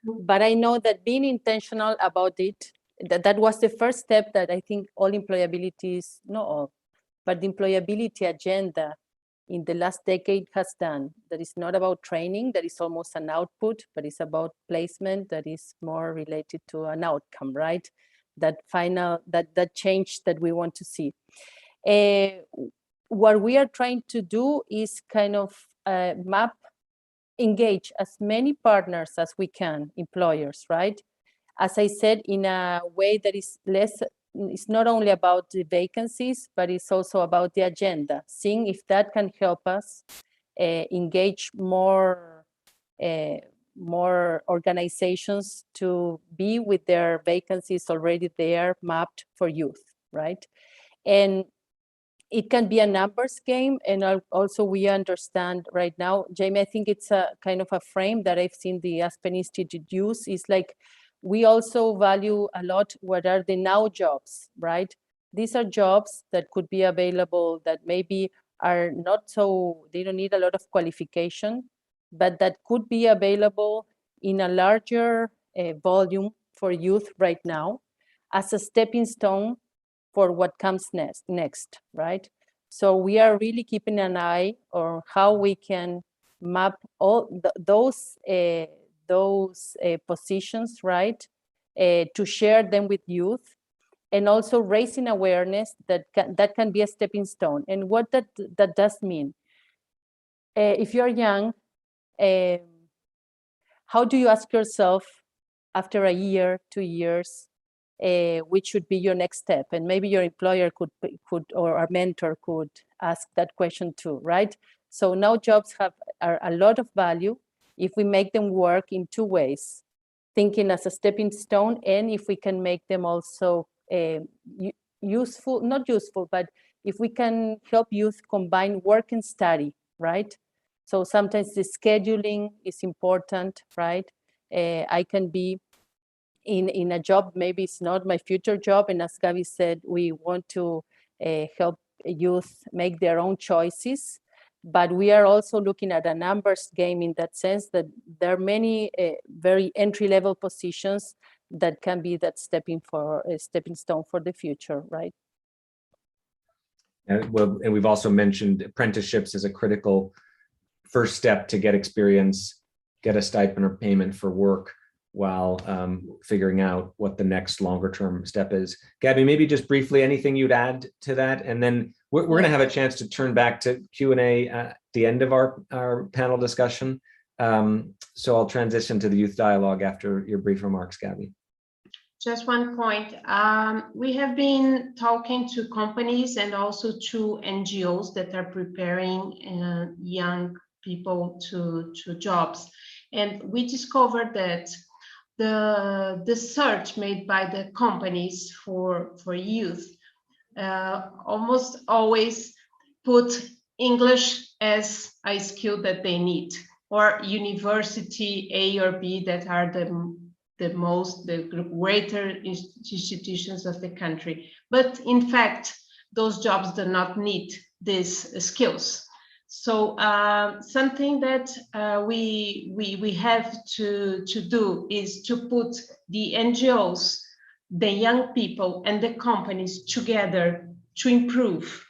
but I know that being intentional about it, that was the first step that I think all employability not all, but the employability agenda in the last decade has done. That is not about training, that is almost an output, but it's about placement that is more related to an outcome, right? That change that we want to see. What we are trying to do is kind of engage as many partners as we can, employers, right? As I said, in a way that is it's not only about the vacancies, but it's also about the agenda, seeing if that can help us engage more organizations to be with their vacancies already there mapped for youth, right? And it can be a numbers game, and also we understand right now, Jamie, I think it's a kind of a frame that I've seen the Aspen Institute use, is like, we also value a lot what are the now jobs, right? These are jobs that could be available that maybe are not so, they don't need a lot of qualification, but that could be available in a larger volume for youth right now as a stepping stone for what comes next, right? So we are really keeping an eye on how we can map all those positions, right? To share them with youth, and also raising awareness that can be a stepping stone. And what that does mean, if you're young, how do you ask yourself after a year, 2 years, which should be your next step? And maybe your employer could or a mentor could ask that question too, right? So now jobs are a lot of value if we make them work in two ways, thinking as a stepping stone, and if we can make them also useful, not useful, but if we can help youth combine work and study, right? So sometimes the scheduling is important, right? I can be in a job, maybe it's not my future job, and as Gabi said, we want to help youth make their own choices, but we are also looking at a numbers game in that sense, that there are many very entry-level positions that can be that stepping stone for the future, right? And we've also mentioned apprenticeships as a critical first step to get experience, get a stipend or payment for work, while figuring out what the next longer term step is. Gabi, maybe just briefly, anything you'd add to that? And then we're going to have a chance to turn back to Q&A at the end of our panel discussion. So I'll transition to the youth dialogue after your brief remarks, Gabi. Just one point. We have been talking to companies and also to NGOs that are preparing young people to jobs. And we discovered that the search made by the companies for youth almost always put English as a skill that they need, or university A or B that are the greater institutions of the country. But in fact, those jobs do not need these skills. So something that we have to do is to put the NGOs, the young people, and the companies together to improve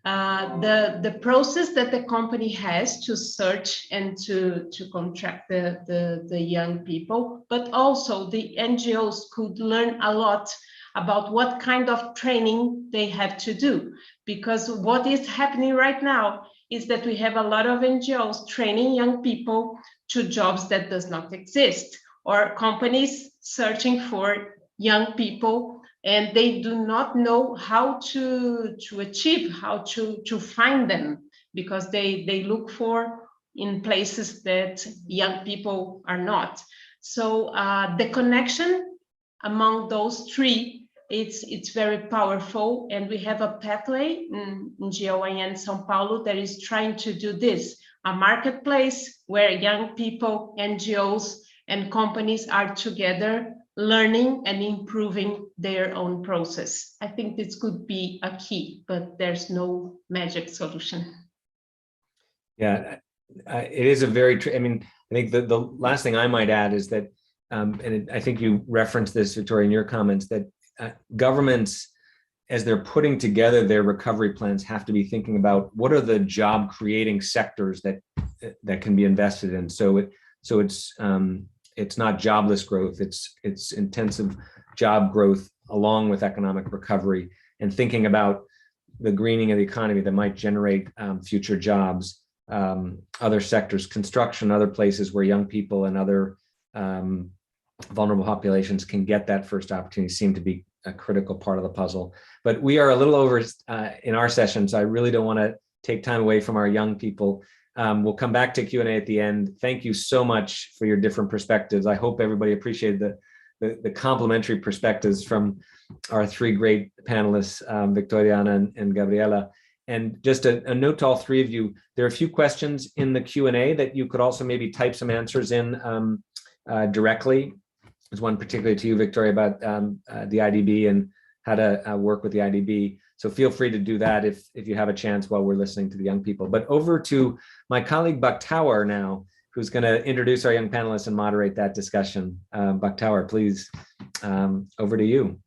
the process that the company has to search and to contract the young people, but also the NGOs could learn a lot about what kind of training they have to do. Because what is happening right now is that we have a lot of NGOs training young people to jobs that does not exist, or companies searching for young people and they do not know how to achieve, how to find them, because they look for in places that young people are not. So the connection among those three, it's very powerful, and we have a pathway in GOIN São Paulo that is trying to do this, a marketplace where young people, NGOs, and companies are together learning and improving their own process. I think this could be a key, but there's no magic solution. Yeah, it is a very, I think the last thing I might add is that, I think you referenced this, Victoria, in your comments, that governments, as they're putting together their recovery plans, have to be thinking about what are the job creating sectors that can be invested in. So it's not jobless growth, it's intensive job growth along with economic recovery, and thinking about the greening of the economy that might generate future jobs, other sectors, construction, other places where young people and other vulnerable populations can get that first opportunity seem to be a critical part of the puzzle. But we are a little over in our session, so I really don't want to take time away from our young people. We'll come back to Q&A at the end. Thank you so much for your different perspectives. I hope everybody appreciated the complementary perspectives from our three great panelists, Victoriana and Gabriela. And just a note to all three of you, there are a few questions in the Q&A that you could also maybe type some answers in directly. There's one particularly to you, Victoria, about the IDB and how to work with the IDB. So feel free to do that if you have a chance while we're listening to the young people. But over to my colleague Bakhtaur now, who's going to introduce our young panelists and moderate that discussion. Bakhtaur, please, over to you.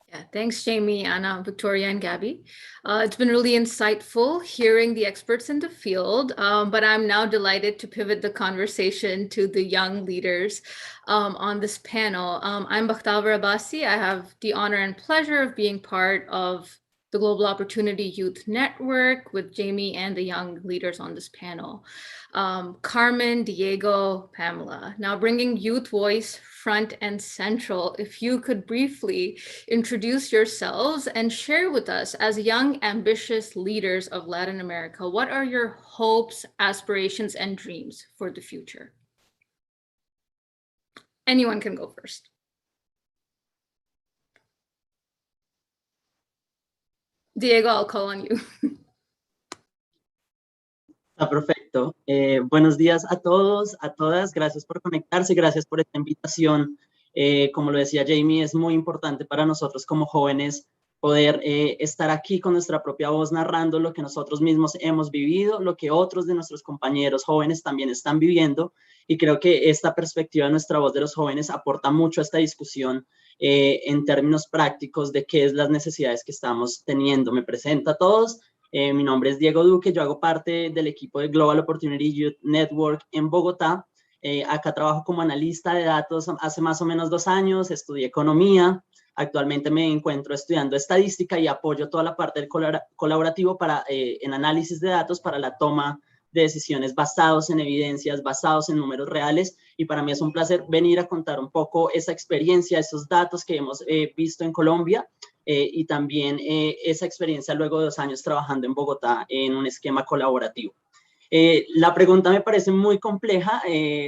Yeah, thanks, Jamie, Anna, Victoria, and Gabby. It's been really insightful hearing the experts in the field, but I'm now delighted to pivot the conversation to the young leaders on this panel. I'm Bakhtaur Abbasi. I have the honor and pleasure of being part of the Global Opportunity Youth Network with Jamie and the young leaders on this panel. Carmen, Diego, Pamela. Now bringing youth voice front and central, if you could briefly introduce yourselves and share with us as young, ambitious leaders of Latin America, what are your hopes, aspirations, and dreams for the future? Anyone can go first. Diego, I'll call on you. Está perfecto. Buenos días a todos, a todas. Gracias por conectarse, gracias por esta invitación. Como lo decía Jamie, es muy importante para nosotros como jóvenes poder estar aquí con nuestra propia voz narrando lo que nosotros mismos hemos vivido, lo que otros de nuestros compañeros jóvenes también están viviendo. Y creo que esta perspectiva de nuestra voz de los jóvenes aporta mucho a esta discusión en términos prácticos de qué es las necesidades que estamos teniendo. Me presento a todos. Mi nombre es Diego Duque, yo hago parte del equipo de Global Opportunity Youth Network en Bogotá. Acá trabajo como analista de datos hace más o menos 2 años, estudié economía, actualmente me encuentro estudiando estadística y apoyo toda la parte del colaborativo en análisis de datos para la toma de decisiones basados en evidencias, basados en números reales, y para mí es un placer venir a contar un poco esa experiencia, esos datos que hemos visto en Colombia, y también esa experiencia luego de 2 años trabajando en Bogotá en un esquema colaborativo. La pregunta me parece muy compleja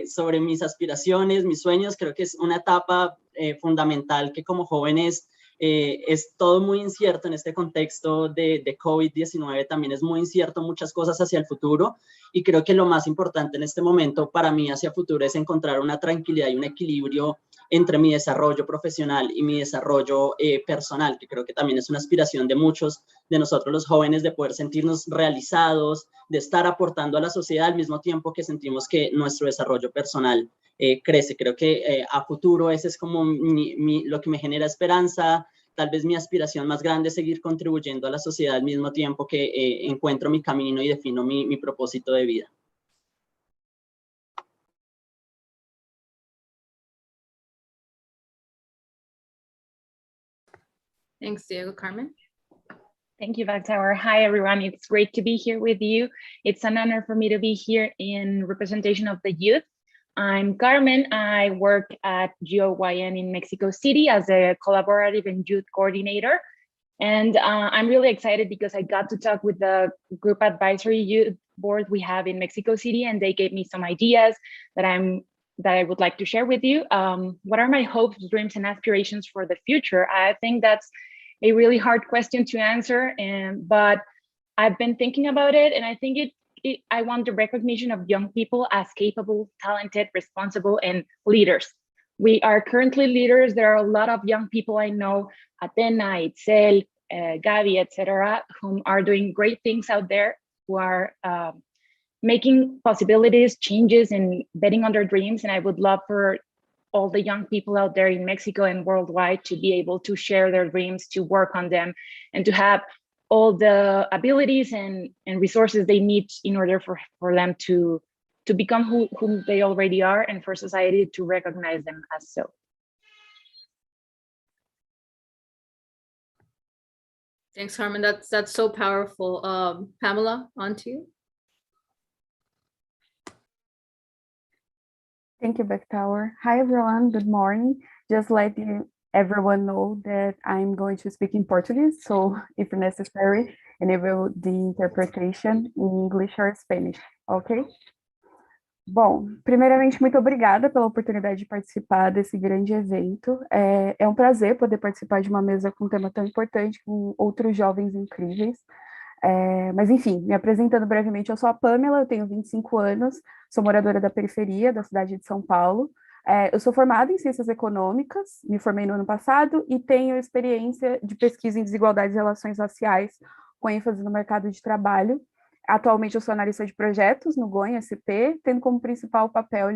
sobre mis aspiraciones, mis sueños. Creo que es una etapa fundamental que como jóvenes es todo muy incierto en este contexto de COVID-19. También es muy incierto muchas cosas hacia el futuro, y creo que lo más importante en este momento para mí hacia futuro es encontrar una tranquilidad y un equilibrio entre mi desarrollo profesional y mi desarrollo personal, que creo que también es una aspiración de muchos de nosotros los jóvenes, de poder sentirnos realizados, de estar aportando a la sociedad al mismo tiempo que sentimos que nuestro desarrollo personal crece. Creo que a futuro ese es como lo que me genera esperanza. Tal vez mi aspiración más grande es seguir contribuyendo a la sociedad al mismo tiempo que encuentro mi camino y defino mi propósito de vida. Thanks, Diego. Carmen? Thank you, Bakhtaur. Hi, everyone. It's great to be here with you. It's an honor for me to be here in representation of the youth. I'm Carmen. I work at GOYN in Mexico City as a collaborative and youth coordinator. And I'm really excited because I got to talk with the group advisory youth board we have in Mexico City, and they gave me some ideas that I would like to share with you. What are my hopes, dreams, and aspirations for the future? I think that's a really hard question to answer, but I've been thinking about it, and I think I want the recognition of young people as capable, talented, responsible, and leaders. We are currently leaders. There are a lot of young people I know, Atena, Itzel, Gabi, etc., whom are doing great things out there, who are making possibilities, changes, and betting on their dreams. And I would love for all the young people out there in Mexico and worldwide to be able to share their dreams, to work on them, and to have all the abilities and resources they need in order for them to become whom they already are, and for society to recognize them as so. Thanks, Carmen. That's so powerful. Pamela, on to you. Thank you, Tower. Hi, everyone. Good morning. Just let everyone know that I'm going to speak in Portuguese, so if necessary, enable the interpretation in English or Spanish, ok? Bom, primeiramente, muito obrigada pela oportunidade de participar desse grande evento. É um prazer poder participar de uma mesa com um tema tão importante, com outros jovens incríveis. Mas, enfim, me apresentando brevemente, eu sou a Pamela, eu tenho 25 anos, sou moradora da periferia da cidade de São Paulo. Eu sou formada em Ciências Econômicas, me formei no ano passado e tenho experiência de pesquisa em desigualdades e relações raciais, com ênfase no mercado de trabalho. Atualmente eu sou analista de projetos no GOIN-SP, tendo como principal papel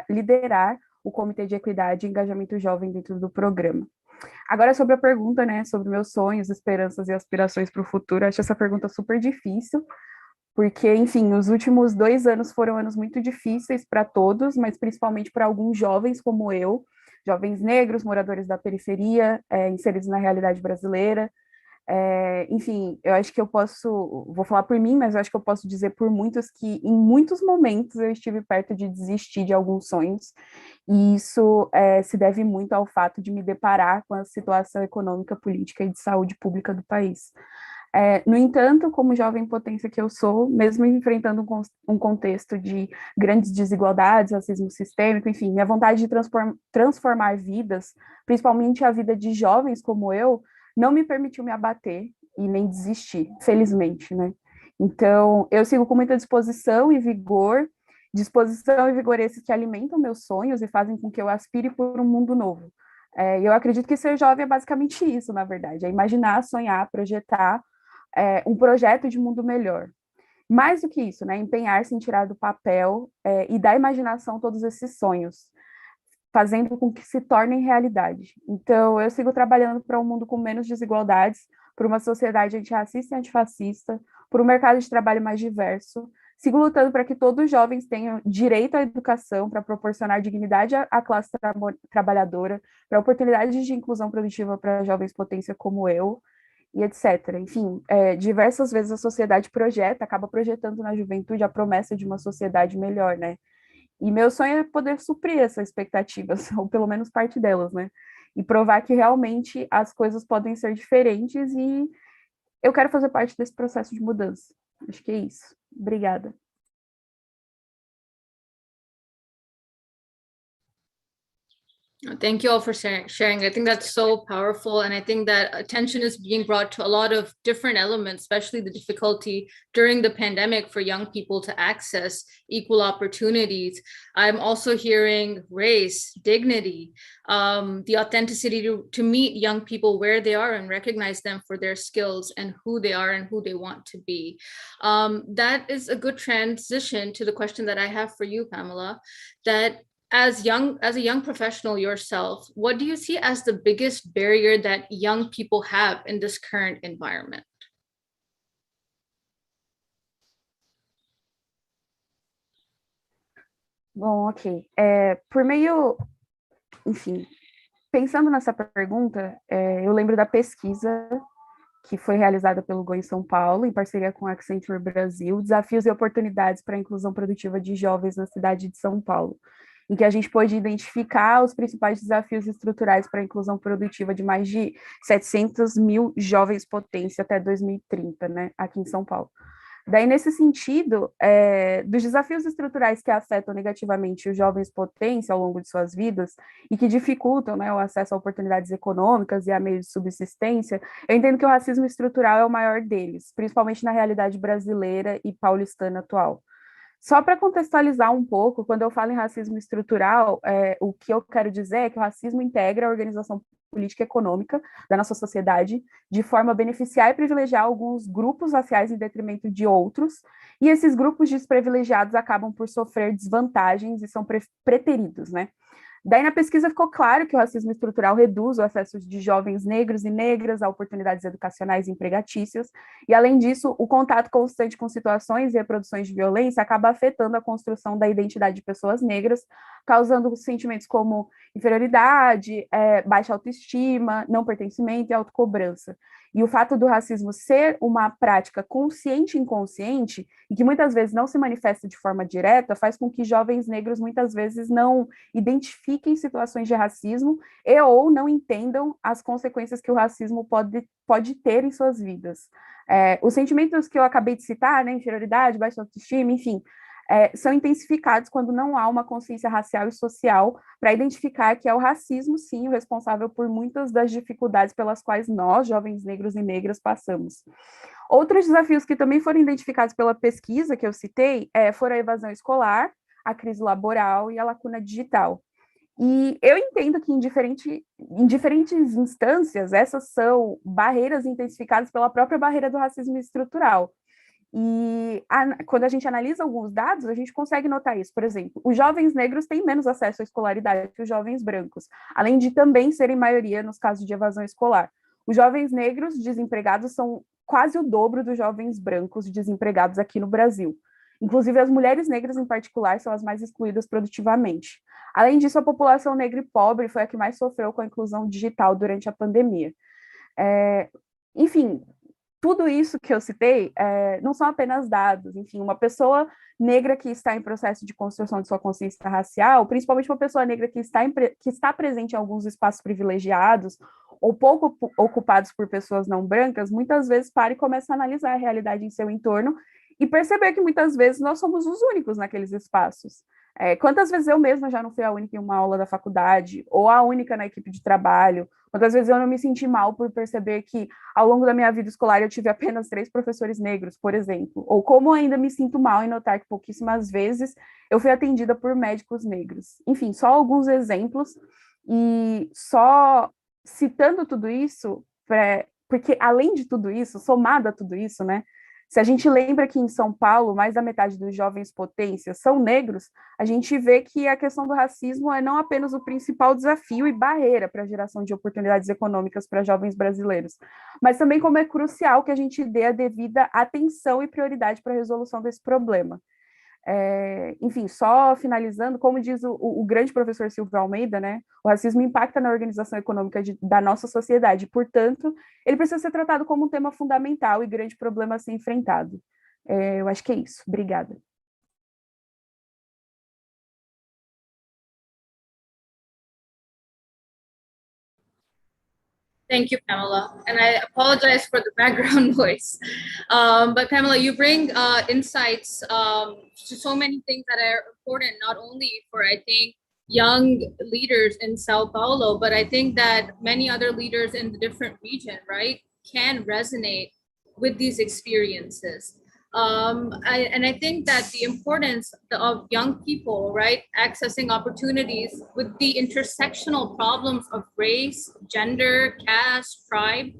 liderar o Comitê de Equidade e Engajamento Jovem dentro do programa. Agora, sobre a pergunta, né, sobre meus sonhos, esperanças e aspirações para o futuro, acho essa pergunta super difícil, porque, enfim, os últimos 2 anos foram anos muito difíceis para todos, mas principalmente para alguns jovens como eu, jovens negros, moradores da periferia, inseridos na realidade brasileira. Enfim, eu acho que eu posso, vou falar por mim, mas eu acho que eu posso dizer por muitos que em muitos momentos eu estive perto de desistir de alguns sonhos, e isso se deve muito ao fato de me deparar com a situação econômica, política e de saúde pública do país. No entanto, como jovem potência que eu sou, mesmo enfrentando um contexto de grandes desigualdades, racismo sistêmico, enfim, minha vontade de transformar vidas, principalmente a vida de jovens como eu, não me permitiu me abater e nem desistir, felizmente, né? Então, eu sigo com muita disposição e vigor esses que alimentam meus sonhos e fazem com que eu aspire por um mundo novo. E eu acredito que ser jovem é basicamente isso, na verdade, é imaginar, sonhar, projetar um projeto de mundo melhor. Mais do que isso, né? Empenhar-se em tirar do papel e da imaginação todos esses sonhos, fazendo com que se tornem realidade. Então, eu sigo trabalhando para um mundo com menos desigualdades, por uma sociedade antirracista e antifascista, por um mercado de trabalho mais diverso, sigo lutando para que todos os jovens tenham direito à educação, para proporcionar dignidade à classe trabalhadora, para oportunidades de inclusão produtiva para jovens potência como eu, e etc. Enfim, diversas vezes a sociedade acaba projetando na juventude a promessa de uma sociedade melhor, né? E meu sonho é poder suprir essas expectativas, ou pelo menos parte delas, né? E provar que realmente as coisas podem ser diferentes e eu quero fazer parte desse processo de mudança. Acho que é isso. Obrigada. Thank you all for sharing. I think that's so powerful. And I think that attention is being brought to a lot of different elements, especially the difficulty during the pandemic for young people to access equal opportunities. I'm also hearing race, dignity, the authenticity to meet young people where they are and recognize them for their skills and who they are and who they want to be. That is a good transition to the question that I have for you, Pamela, that as a young professional yourself, what do you see as the biggest barrier that young people have in this current environment? Bom, ok. Por meio, enfim, pensando nessa pergunta, eu lembro da pesquisa que foi realizada pelo GOI São Paulo, em parceria com a Accenture Brasil, Desafios e Oportunidades para a Inclusão Produtiva de Jovens na cidade de São Paulo, em que a gente pôde identificar os principais desafios estruturais para a inclusão produtiva de mais de 700 mil jovens potência até 2030, né, aqui em São Paulo. Daí, nesse sentido, dos desafios estruturais que afetam negativamente os jovens potência ao longo de suas vidas e que dificultam, né, o acesso a oportunidades econômicas e a meios de subsistência, eu entendo que o racismo estrutural é o maior deles, principalmente na realidade brasileira e paulistana atual. Só para contextualizar um pouco, quando eu falo em racismo estrutural, o que eu quero dizer é que o racismo integra a organização política e econômica da nossa sociedade de forma a beneficiar e privilegiar alguns grupos raciais em detrimento de outros, e esses grupos desprivilegiados acabam por sofrer desvantagens e são preteridos, né? Daí, na pesquisa, ficou claro que o racismo estrutural reduz o acesso de jovens negros e negras a oportunidades educacionais e empregatícias, e, além disso, o contato constante com situações e reproduções de violência acaba afetando a construção da identidade de pessoas negras, causando sentimentos como inferioridade, baixa autoestima, não pertencimento e autocobrança. E o fato do racismo ser uma prática consciente e inconsciente, e que muitas vezes não se manifesta de forma direta, faz com que jovens negros muitas vezes não identifiquem situações de racismo e ou não entendam as consequências que o racismo pode ter em suas vidas. Os sentimentos que eu acabei de citar, né, inferioridade, baixa autoestima, enfim, são intensificados quando não há uma consciência racial e social para identificar que é o racismo, sim, o responsável por muitas das dificuldades pelas quais nós, jovens negros e negras, passamos. Outros desafios que também foram identificados pela pesquisa que eu citei foram a evasão escolar, a crise laboral e a lacuna digital. E eu entendo que em diferentes instâncias, essas são barreiras intensificadas pela própria barreira do racismo estrutural. E quando a gente analisa alguns dados, a gente consegue notar isso. Por exemplo, os jovens negros têm menos acesso à escolaridade que os jovens brancos, além de também serem maioria nos casos de evasão escolar. Os jovens negros desempregados são quase o dobro dos jovens brancos desempregados aqui no Brasil. Inclusive, as mulheres negras, em particular, são as mais excluídas produtivamente. Além disso, a população negra e pobre foi a que mais sofreu com a inclusão digital durante a pandemia. Enfim, tudo isso que eu citei não são apenas dados. Enfim, uma pessoa negra que está em processo de construção de sua consciência racial, principalmente uma pessoa negra que está presente em alguns espaços privilegiados ou pouco ocupados por pessoas não brancas, muitas vezes para e começa a analisar a realidade em seu entorno e perceber que muitas vezes nós somos os únicos naqueles espaços. Quantas vezes eu mesma já não fui a única em uma aula da faculdade, ou a única na equipe de trabalho? Quantas vezes eu não me senti mal por perceber que, ao longo da minha vida escolar, eu tive apenas 3 professores negros, por exemplo? Ou como ainda me sinto mal em notar que pouquíssimas vezes eu fui atendida por médicos negros? Enfim, só alguns exemplos, e só citando tudo isso, porque além de tudo isso, somado a tudo isso, né? Se a gente lembra que em São Paulo, mais da metade dos jovens potências são negros, a gente vê que a questão do racismo é não apenas o principal desafio e barreira para a geração de oportunidades econômicas para jovens brasileiros, mas também como é crucial que a gente dê a devida atenção e prioridade para a resolução desse problema. Enfim, só finalizando, como diz o grande professor Silvio Almeida, né, o racismo impacta na organização econômica da nossa sociedade, portanto, ele precisa ser tratado como um tema fundamental e grande problema a ser enfrentado. Eu acho que é isso. Obrigada. Thank you, Pamela. And I apologize for the background noise. But Pamela, you bring insights to so many things that are important, not only for, I think, young leaders in Sao Paulo, but I think that many other leaders in the different region, right, can resonate with these experiences. I think that the importance of young people, right, accessing opportunities with the intersectional problems of race, gender, caste, tribe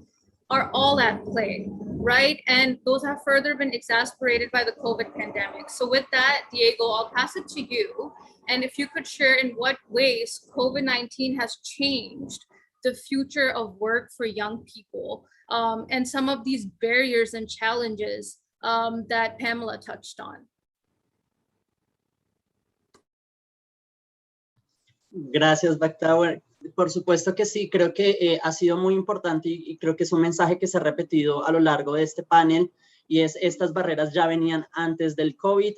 are all at play, right? And those have further been exacerbated by the COVID pandemic. So with that, Diego, I'll pass it to you. And if you could share in what ways COVID-19 has changed the future of work for young people, and some of these barriers and challenges that Pamela touched on. Gracias, Backtower. Por supuesto que sí, creo que ha sido muy importante y creo que es un mensaje que se ha repetido a lo largo de este panel, y es estas barreras ya venían antes del COVID,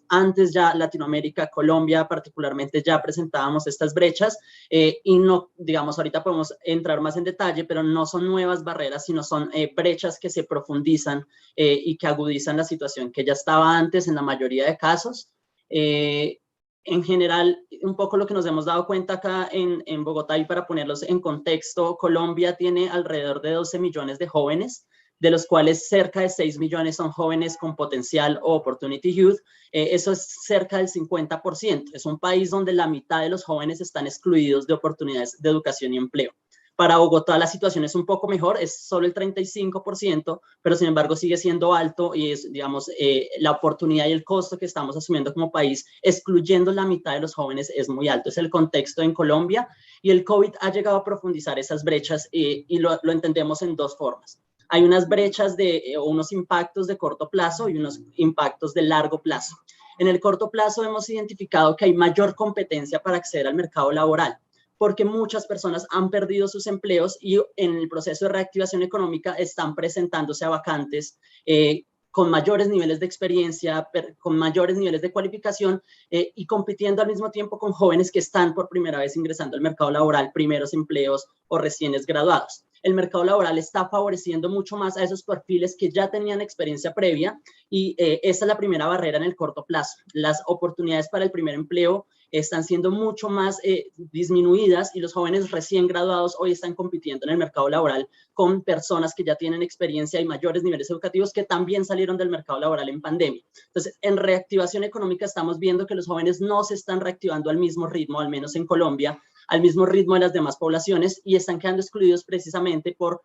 antes ya Latinoamérica, Colombia particularmente ya presentábamos estas brechas, y no, digamos, ahorita podemos entrar más en detalle, pero no son nuevas barreras, sino son brechas que se profundizan y que agudizan la situación que ya estaba antes en la mayoría de casos. En general, un poco lo que nos hemos dado cuenta acá en Bogotá, y para ponerlos en contexto, Colombia tiene alrededor de 12 millones de jóvenes de los cuales cerca de 6 millones son jóvenes con potencial o opportunity youth. Eso es cerca del 50%. Es un país donde la mitad de los jóvenes están excluidos de oportunidades de educación y empleo. Para Bogotá la situación es un poco mejor, es solo el 35%, pero sin embargo sigue siendo alto y es, digamos, la oportunidad y el costo que estamos asumiendo como país, excluyendo la mitad de los jóvenes, es muy alto. Es el contexto en Colombia y el COVID ha llegado a profundizar esas brechas y lo entendemos en dos formas. Hay unas brechas unos impactos de corto plazo y unos impactos de largo plazo. En el corto plazo hemos identificado que hay mayor competencia para acceder al mercado laboral, porque muchas personas han perdido sus empleos y en el proceso de reactivación económica están presentándose a vacantes con mayores niveles de experiencia, con mayores niveles de cualificación y compitiendo al mismo tiempo con jóvenes que están por primera vez ingresando al mercado laboral, primeros empleos o recién graduados. El mercado laboral está favoreciendo mucho más a esos perfiles que ya tenían experiencia previa y esa es la primera barrera en el corto plazo. Las oportunidades para el primer empleo están siendo mucho más disminuidas y los jóvenes recién graduados hoy están compitiendo en el mercado laboral con personas que ya tienen experiencia y mayores niveles educativos que también salieron del mercado laboral en pandemia. Entonces, en reactivación económica estamos viendo que los jóvenes no se están reactivando al mismo ritmo, al menos en Colombia, al mismo ritmo de las demás poblaciones y están quedando excluidos precisamente por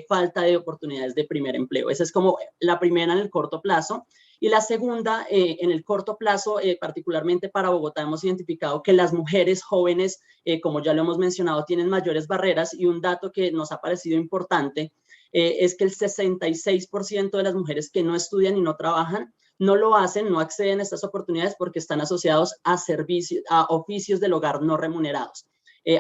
falta de oportunidades de primer empleo. Esa es como la primera en el corto plazo. Y la segunda, en el corto plazo, particularmente para Bogotá, hemos identificado que las mujeres jóvenes, como ya lo hemos mencionado, tienen mayores barreras y un dato que nos ha parecido importante es que el 66% de las mujeres que no estudian y no trabajan no lo hacen, no acceden a estas oportunidades porque están asociados a servicios, a oficios del hogar no remunerados.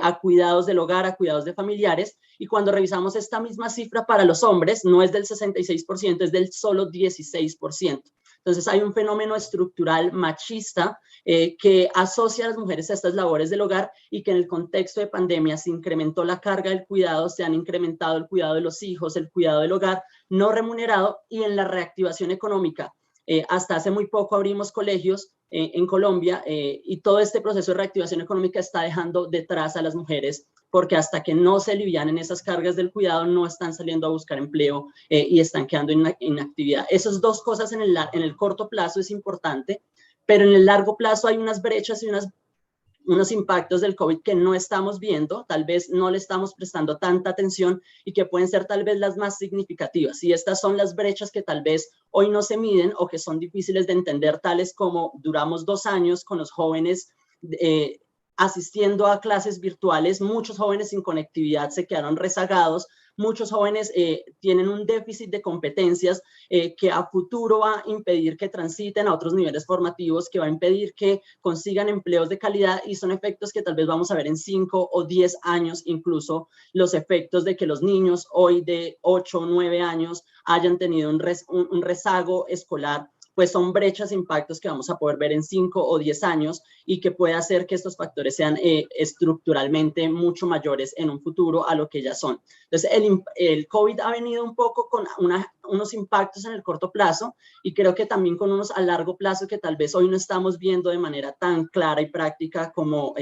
A cuidados del hogar, a cuidados de familiares, y cuando revisamos esta misma cifra para los hombres, no es del 66%, es del solo 16%. Entonces hay un fenómeno estructural machista que asocia a las mujeres a estas labores del hogar y que en el contexto de pandemia se incrementó la carga del cuidado, se han incrementado el cuidado de los hijos, el cuidado del hogar no remunerado y en la reactivación económica. Hasta hace muy poco abrimos colegios en Colombia y todo este proceso de reactivación económica está dejando detrás a las mujeres porque hasta que no se alivianen esas cargas del cuidado no están saliendo a buscar empleo y están quedando en inactividad. Esas dos cosas en el corto plazo es importante, pero en el largo plazo hay unas brechas y unos impactos del COVID que no estamos viendo, tal vez no le estamos prestando tanta atención y que pueden ser tal vez las más significativas. Y estas son las brechas que tal vez hoy no se miden o que son difíciles de entender, tales como duramos 2 años con los jóvenes asistiendo a clases virtuales, muchos jóvenes sin conectividad se quedaron rezagados, muchos jóvenes tienen un déficit de competencias que a futuro va a impedir que transiten a otros niveles formativos, que va a impedir que consigan empleos de calidad y son efectos que tal vez vamos a ver en 5 o 10 años, incluso los efectos de que los niños hoy de 8 o 9 años hayan tenido un rezago escolar, pues son brechas, impactos que vamos a poder ver en 5 o 10 años y que puede hacer que estos factores sean estructuralmente mucho mayores en un futuro a lo que ya son. Entonces, el COVID ha venido un poco con unos impactos en el corto plazo y creo que también con unos a largo plazo que tal vez hoy no estamos viendo de manera tan clara y práctica como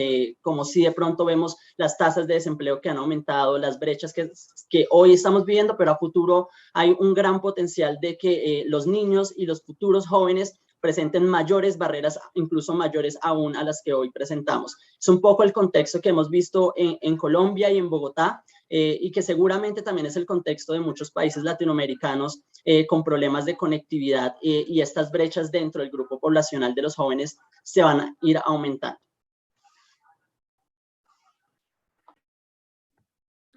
si de pronto vemos las tasas de desempleo que han aumentado, las brechas que hoy estamos viendo, pero a futuro hay un gran potencial de que los niños y los futuros jóvenes presenten mayores barreras, incluso mayores aún a las que hoy presentamos. Es un poco el contexto que hemos visto en Colombia y en Bogotá y que seguramente también es el contexto de muchos países latinoamericanos con problemas de conectividad y estas brechas dentro del grupo poblacional de los jóvenes se van a ir aumentando.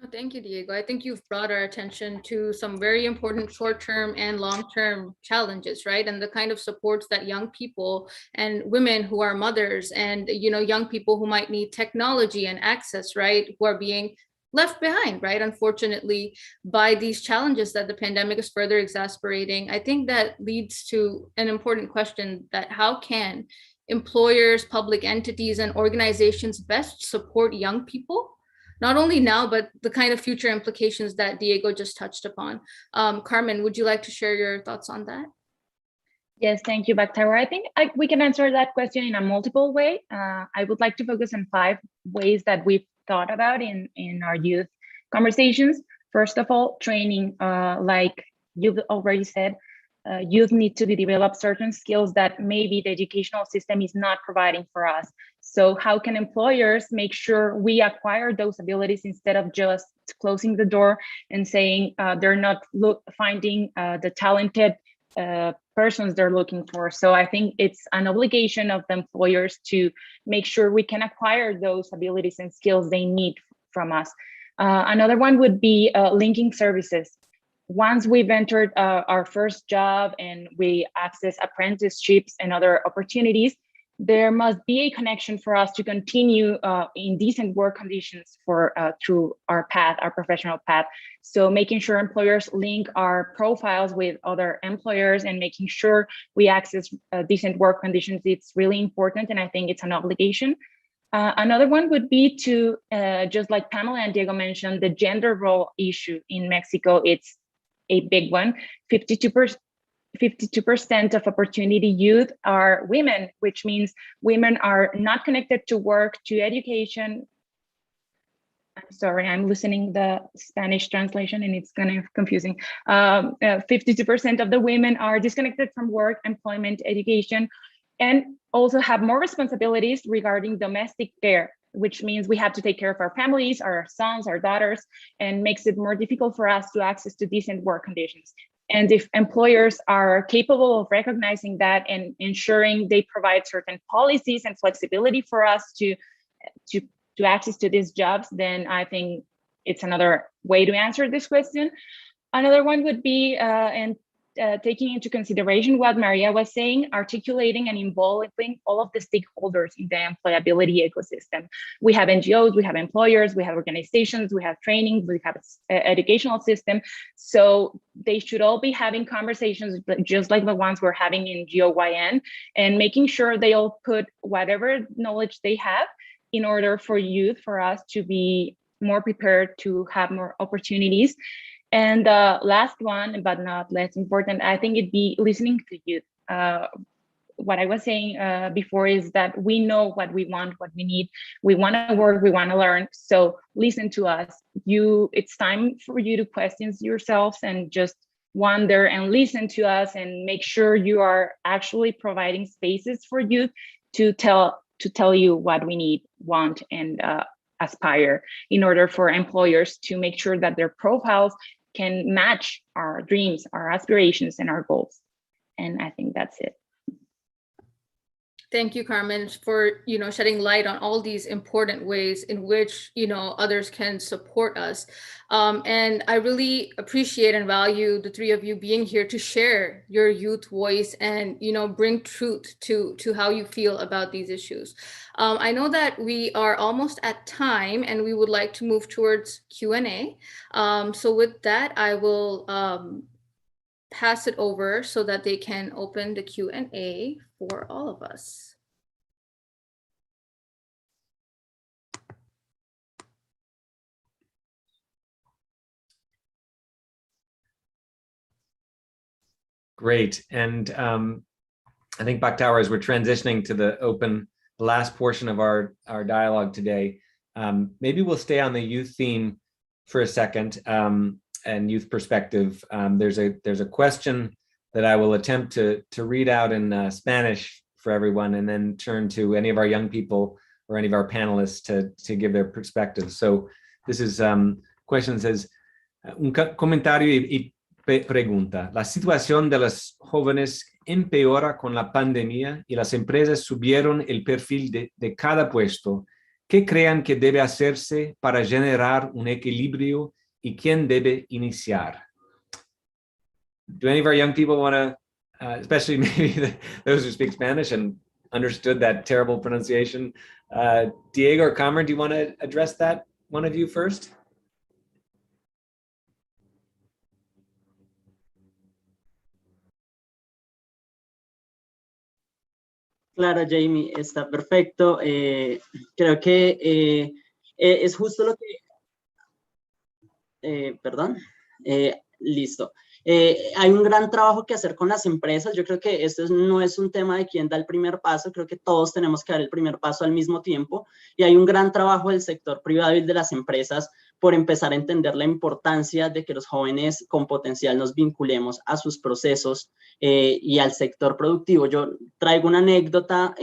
Thank you, Diego. I think you've brought our attention to some very important short-term and long-term challenges, right? And the kind of supports that young people and women who are mothers and, you know, young people who might need technology and access, right, who are being left behind, right, unfortunately, by these challenges that the pandemic is further exacerbating. I think that leads to an important question that how can employers, public entities, and organizations best support young people? Not only now, but the kind of future implications that Diego just touched upon. Carmen, would you like to share your thoughts on that? Yes, thank you, Bactaur. I think we can answer that question in a multiple way. I would like to focus on 5 ways that we've thought about in our youth conversations. First of all, training, like you've already said, youth need to develop certain skills that maybe the educational system is not providing for us. So how can employers make sure we acquire those abilities instead of just closing the door and saying they're not finding the talented persons they're looking for? So I think it's an obligation of the employers to make sure we can acquire those abilities and skills they need from us. Another one would be linking services. Once we've entered our first job and we access apprenticeships and other opportunities, there must be a connection for us to continue in decent work conditions for through our path, our professional path. So making sure employers link our profiles with other employers and making sure we access decent work conditions, it's really important, and I think it's an obligation. Another one would be to, just like Pamela and Diego mentioned, the gender role issue in Mexico. It's a big one. 52% of opportunity youth are women, which means women are not connected to work, to education. I'm sorry, I'm listening the Spanish translation and it's kind of confusing. 52% of the women are disconnected from work, employment, education, and also have more responsibilities regarding domestic care, which means we have to take care of our families, our sons, our daughters, and makes it more difficult for us to access to decent work conditions. And if employers are capable of recognizing that and ensuring they provide certain policies and flexibility for us to access to these jobs, then I think it's another way to answer this question. Another one would be, taking into consideration what Maria was saying, articulating and involving all of the stakeholders in the employability ecosystem. We have NGOs, we have employers, we have organizations, we have trainings, we have educational system. So they should all be having conversations just like the ones we're having in GOYN, and making sure they all put whatever knowledge they have in order for youth, for us to be more prepared to have more opportunities. And the last one, but not less important, I think it'd be listening to youth. What I was saying before is that we know what we want, what we need. We want to work, we want to learn. So listen to us. It's time for you to question yourselves and just wonder and listen to us and make sure you are actually providing spaces for youth to tell you what we need, want, and aspire, in order for employers to make sure that their profiles can match our dreams, our aspirations, and our goals. And I think that's it. Thank you, Carmen, for shedding light on all these important ways in which others can support us. And I really appreciate and value the three of you being here to share your youth voice and bring truth to how you feel about these issues. I know that we are almost at time and we would like to move towards Q&A. So with that, I will pass it over so that they can open the Q&A for all of us. Great. And I think, Bakhtaur, as we're transitioning to the last portion of our dialogue today, maybe we'll stay on the youth theme for a second, and youth perspective. There's a question that I will attempt to read out in Spanish for everyone, and then turn to any of our young people or any of our panelists to give their perspective. So this is question says, un comentario y pregunta. La situación de los jóvenes empeora con la pandemia y las empresas subieron el perfil de cada puesto. ¿Qué crean que debe hacerse para generar un equilibrio y quién debe iniciar? Do any of our young people want to, especially maybe those who speak Spanish and understood that terrible pronunciation, Diego or Carmen, do you want to address that, one of you first? Claro, Jamie, está perfecto. Creo que es justo lo que... perdón. Listo. Hay un gran trabajo que hacer con las empresas. Yo creo que esto no es un tema de quién da el primer paso. Creo que todos tenemos que dar el primer paso al mismo tiempo. Y hay un gran trabajo del sector privado y de las empresas por empezar a entender la importancia de que los jóvenes con potencial nos vinculemos a sus procesos y al sector productivo. Yo traigo una anécdota,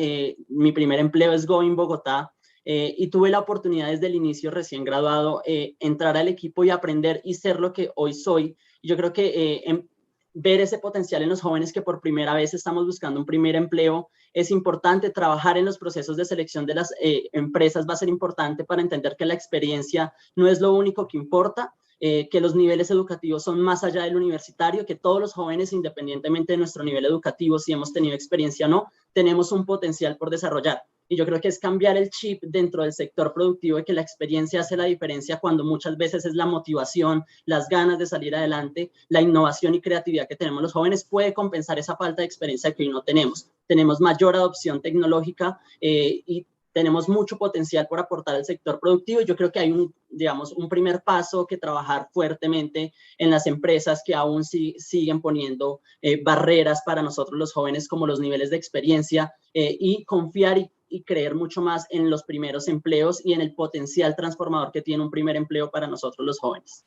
mi primer empleo es Go en Bogotá, y tuve la oportunidad desde el inicio, recién graduado, entrar al equipo y aprender y ser lo que hoy soy. Yo creo que ver ese potencial en los jóvenes que por primera vez estamos buscando un primer empleo es importante. Trabajar en los procesos de selección de las empresas va a ser importante para entender que la experiencia no es lo único que importa, que los niveles educativos son más allá del universitario, que todos los jóvenes, independientemente de nuestro nivel educativo, si hemos tenido experiencia o no, tenemos un potencial por desarrollar. Y yo creo que es cambiar el chip dentro del sector productivo de que la experiencia hace la diferencia cuando muchas veces es la motivación, las ganas de salir adelante, la innovación y creatividad que tenemos los jóvenes puede compensar esa falta de experiencia que hoy no tenemos. Tenemos mayor adopción tecnológica y tenemos mucho potencial por aportar al sector productivo. Yo creo que hay un primer paso que trabajar fuertemente en las empresas que aún siguen poniendo barreras para nosotros los jóvenes, como los niveles de experiencia, y confiar y creer mucho más en los primeros empleos y en el potencial transformador que tiene un primer empleo para nosotros los jóvenes.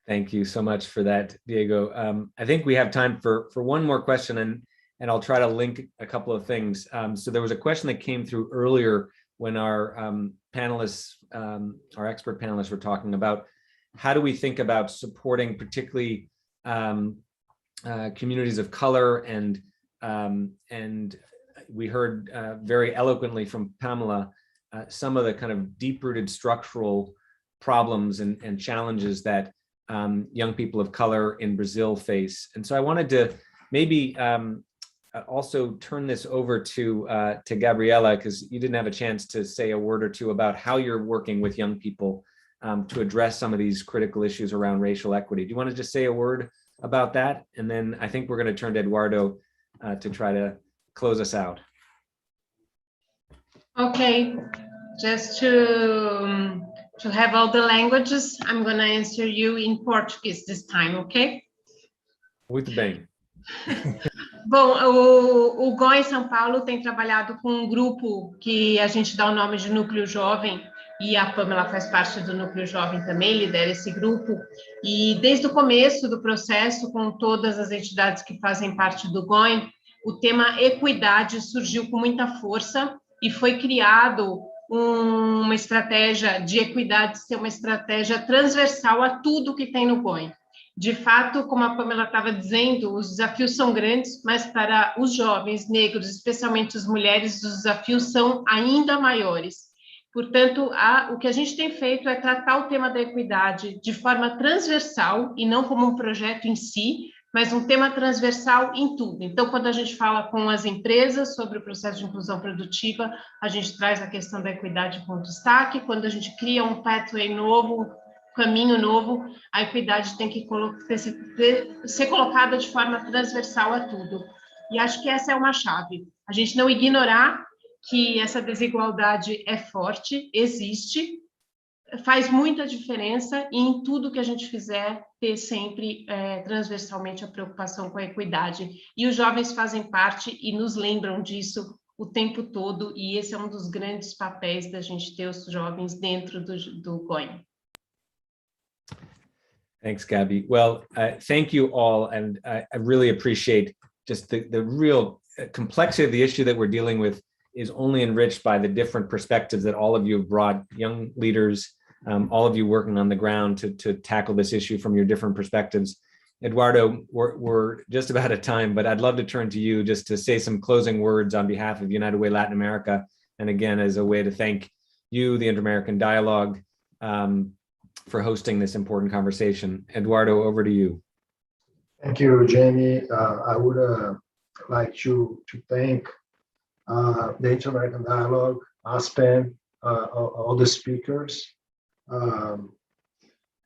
Thank you so much for that, Diego. I think we have time for one more question, and I'll try to link a couple of things. So there was a question that came through earlier when our panelists, our expert panelists were talking about how do we think about supporting particularly communities of color, and we heard very eloquently from Pamela some of the kind of deep-rooted structural problems and challenges that young people of color in Brazil face. And so I wanted to maybe also turn this over to Gabriela, because you didn't have a chance to say a word or two about how you're working with young people to address some of these critical issues around racial equity. Do you want to just say a word about that? And then I think we're going to turn to Eduardo to try to close us out. Okay, just to have all the languages, I'm going to answer you in Portuguese this time, okay? Muito bem. Bom, o GO em São Paulo tem trabalhado com um grupo que a gente dá o nome de Núcleo Jovem, e a Pamela faz parte do Núcleo Jovem também, lidera esse grupo, e desde o começo do processo, com todas as entidades que fazem parte do GOI, o tema equidade surgiu com muita força e foi criado uma estratégia de equidade ser uma estratégia transversal a tudo que tem no GOI. De fato, como a Pamela estava dizendo, os desafios são grandes, mas para os jovens negros, especialmente as mulheres, os desafios são ainda maiores. Portanto, o que a gente tem feito é tratar o tema da equidade de forma transversal e não como um projeto em si, mas um tema transversal em tudo. Então, quando a gente fala com as empresas sobre o processo de inclusão produtiva, a gente traz a questão da equidade com destaque. Quando a gente cria um pathway novo, caminho novo, a equidade tem que ser colocada de forma transversal a tudo. E acho que essa é uma chave. A gente não ignorar que essa desigualdade é forte, existe, faz muita diferença, e em tudo que a gente fizer, ter sempre transversalmente a preocupação com a equidade. E os jovens fazem parte e nos lembram disso o tempo todo, e esse é um dos grandes papéis da gente ter os jovens dentro do GOI. Thanks, Gabby. Well, thank you all, and I really appreciate just the real complexity of the issue that we're dealing with is only enriched by the different perspectives that all of you have brought, young leaders, all of you working on the ground to tackle this issue from your different perspectives. Eduardo, we're just about at time, but I'd love to turn to you just to say some closing words on behalf of United Way Latin America, and again, as a way to thank you, the Inter-American Dialogue, for hosting this important conversation. Eduardo, over to you. Thank you, Jamie. I would like to thank the Inter-American Dialogue, Aspen, all the speakers,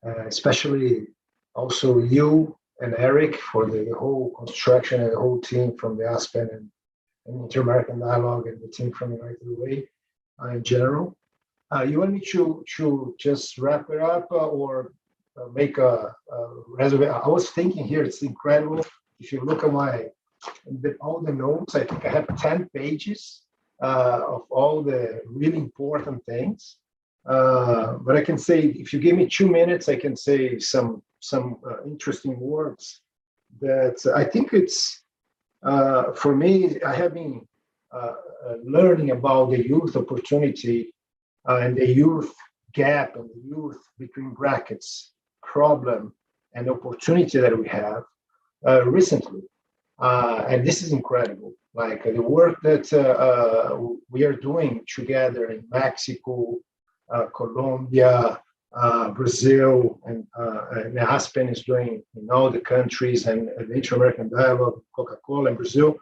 especially also you and Eric for the whole construction and the whole team from the Aspen and Inter-American Dialogue and the team from United Way in general. You want me to just wrap it up or make a resume? I was thinking here, it's incredible. If you look at all the notes, I think I have 10 pages of all the really important things. But I can say, if you give me 2 minutes, I can say some interesting words that I think it's, for me, I have been learning about the youth opportunity and the youth gap and the youth between brackets problem and opportunity that we have recently. And this is incredible. Like the work that we are doing together in Mexico, Colombia, Brazil, and Aspen is doing in all the countries, and the Inter-American Dialogue, Coca-Cola in Brazil.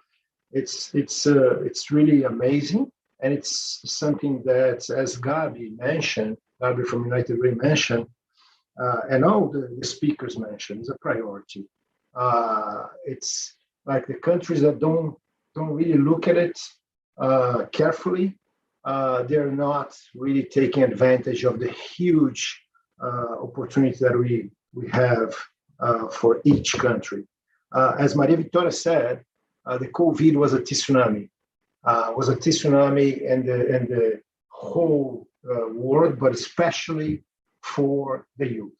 It's really amazing, and it's something that, as Gabi from United Way mentioned, and all the speakers mentioned, is a priority. It's like the countries that don't really look at it carefully, they're not really taking advantage of the huge opportunity that we have for each country. As Maria Victoria said, the COVID was a tsunami. In the whole world, but especially for the youth.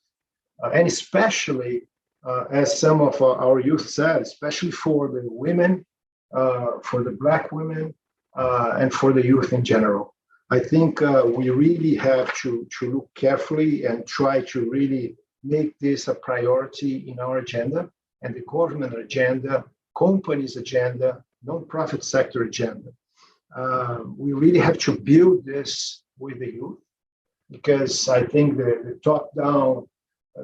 And especially, as some of our youth said, especially for the women, for the Black women, and for the youth in general. I think we really have to look carefully and try to really make this a priority in our agenda, and the government agenda, companies agenda, non-profit sector agenda. We really have to build this with the youth, because I think the top-down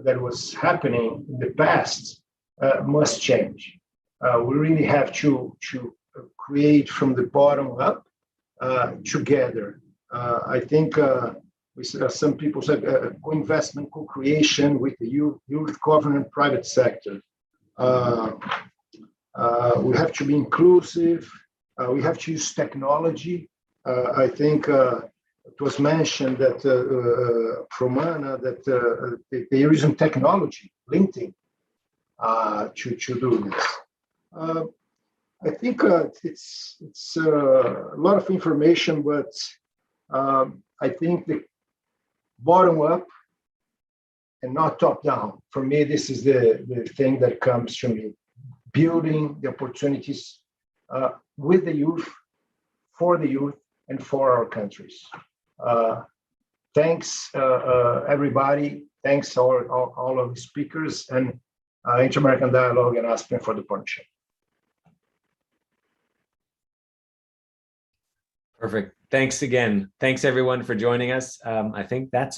that was happening in the past must change. We really have to create from the bottom up together. I think some people said co-investment, co-creation with the youth government, private sector. We have to be inclusive. We have to use technology. I think it was mentioned that from Anna that they're using technology, LinkedIn, to do this. I think it's a lot of information, but I think the bottom up and not top down. For me, this is the thing that comes to me. Building the opportunities with the youth, for the youth, and for our countries. Thanks, everybody. Thanks all of the speakers, and Inter-American Dialogue and Aspen for the partnership. Perfect. Thanks again. Thanks everyone for joining us. I think that's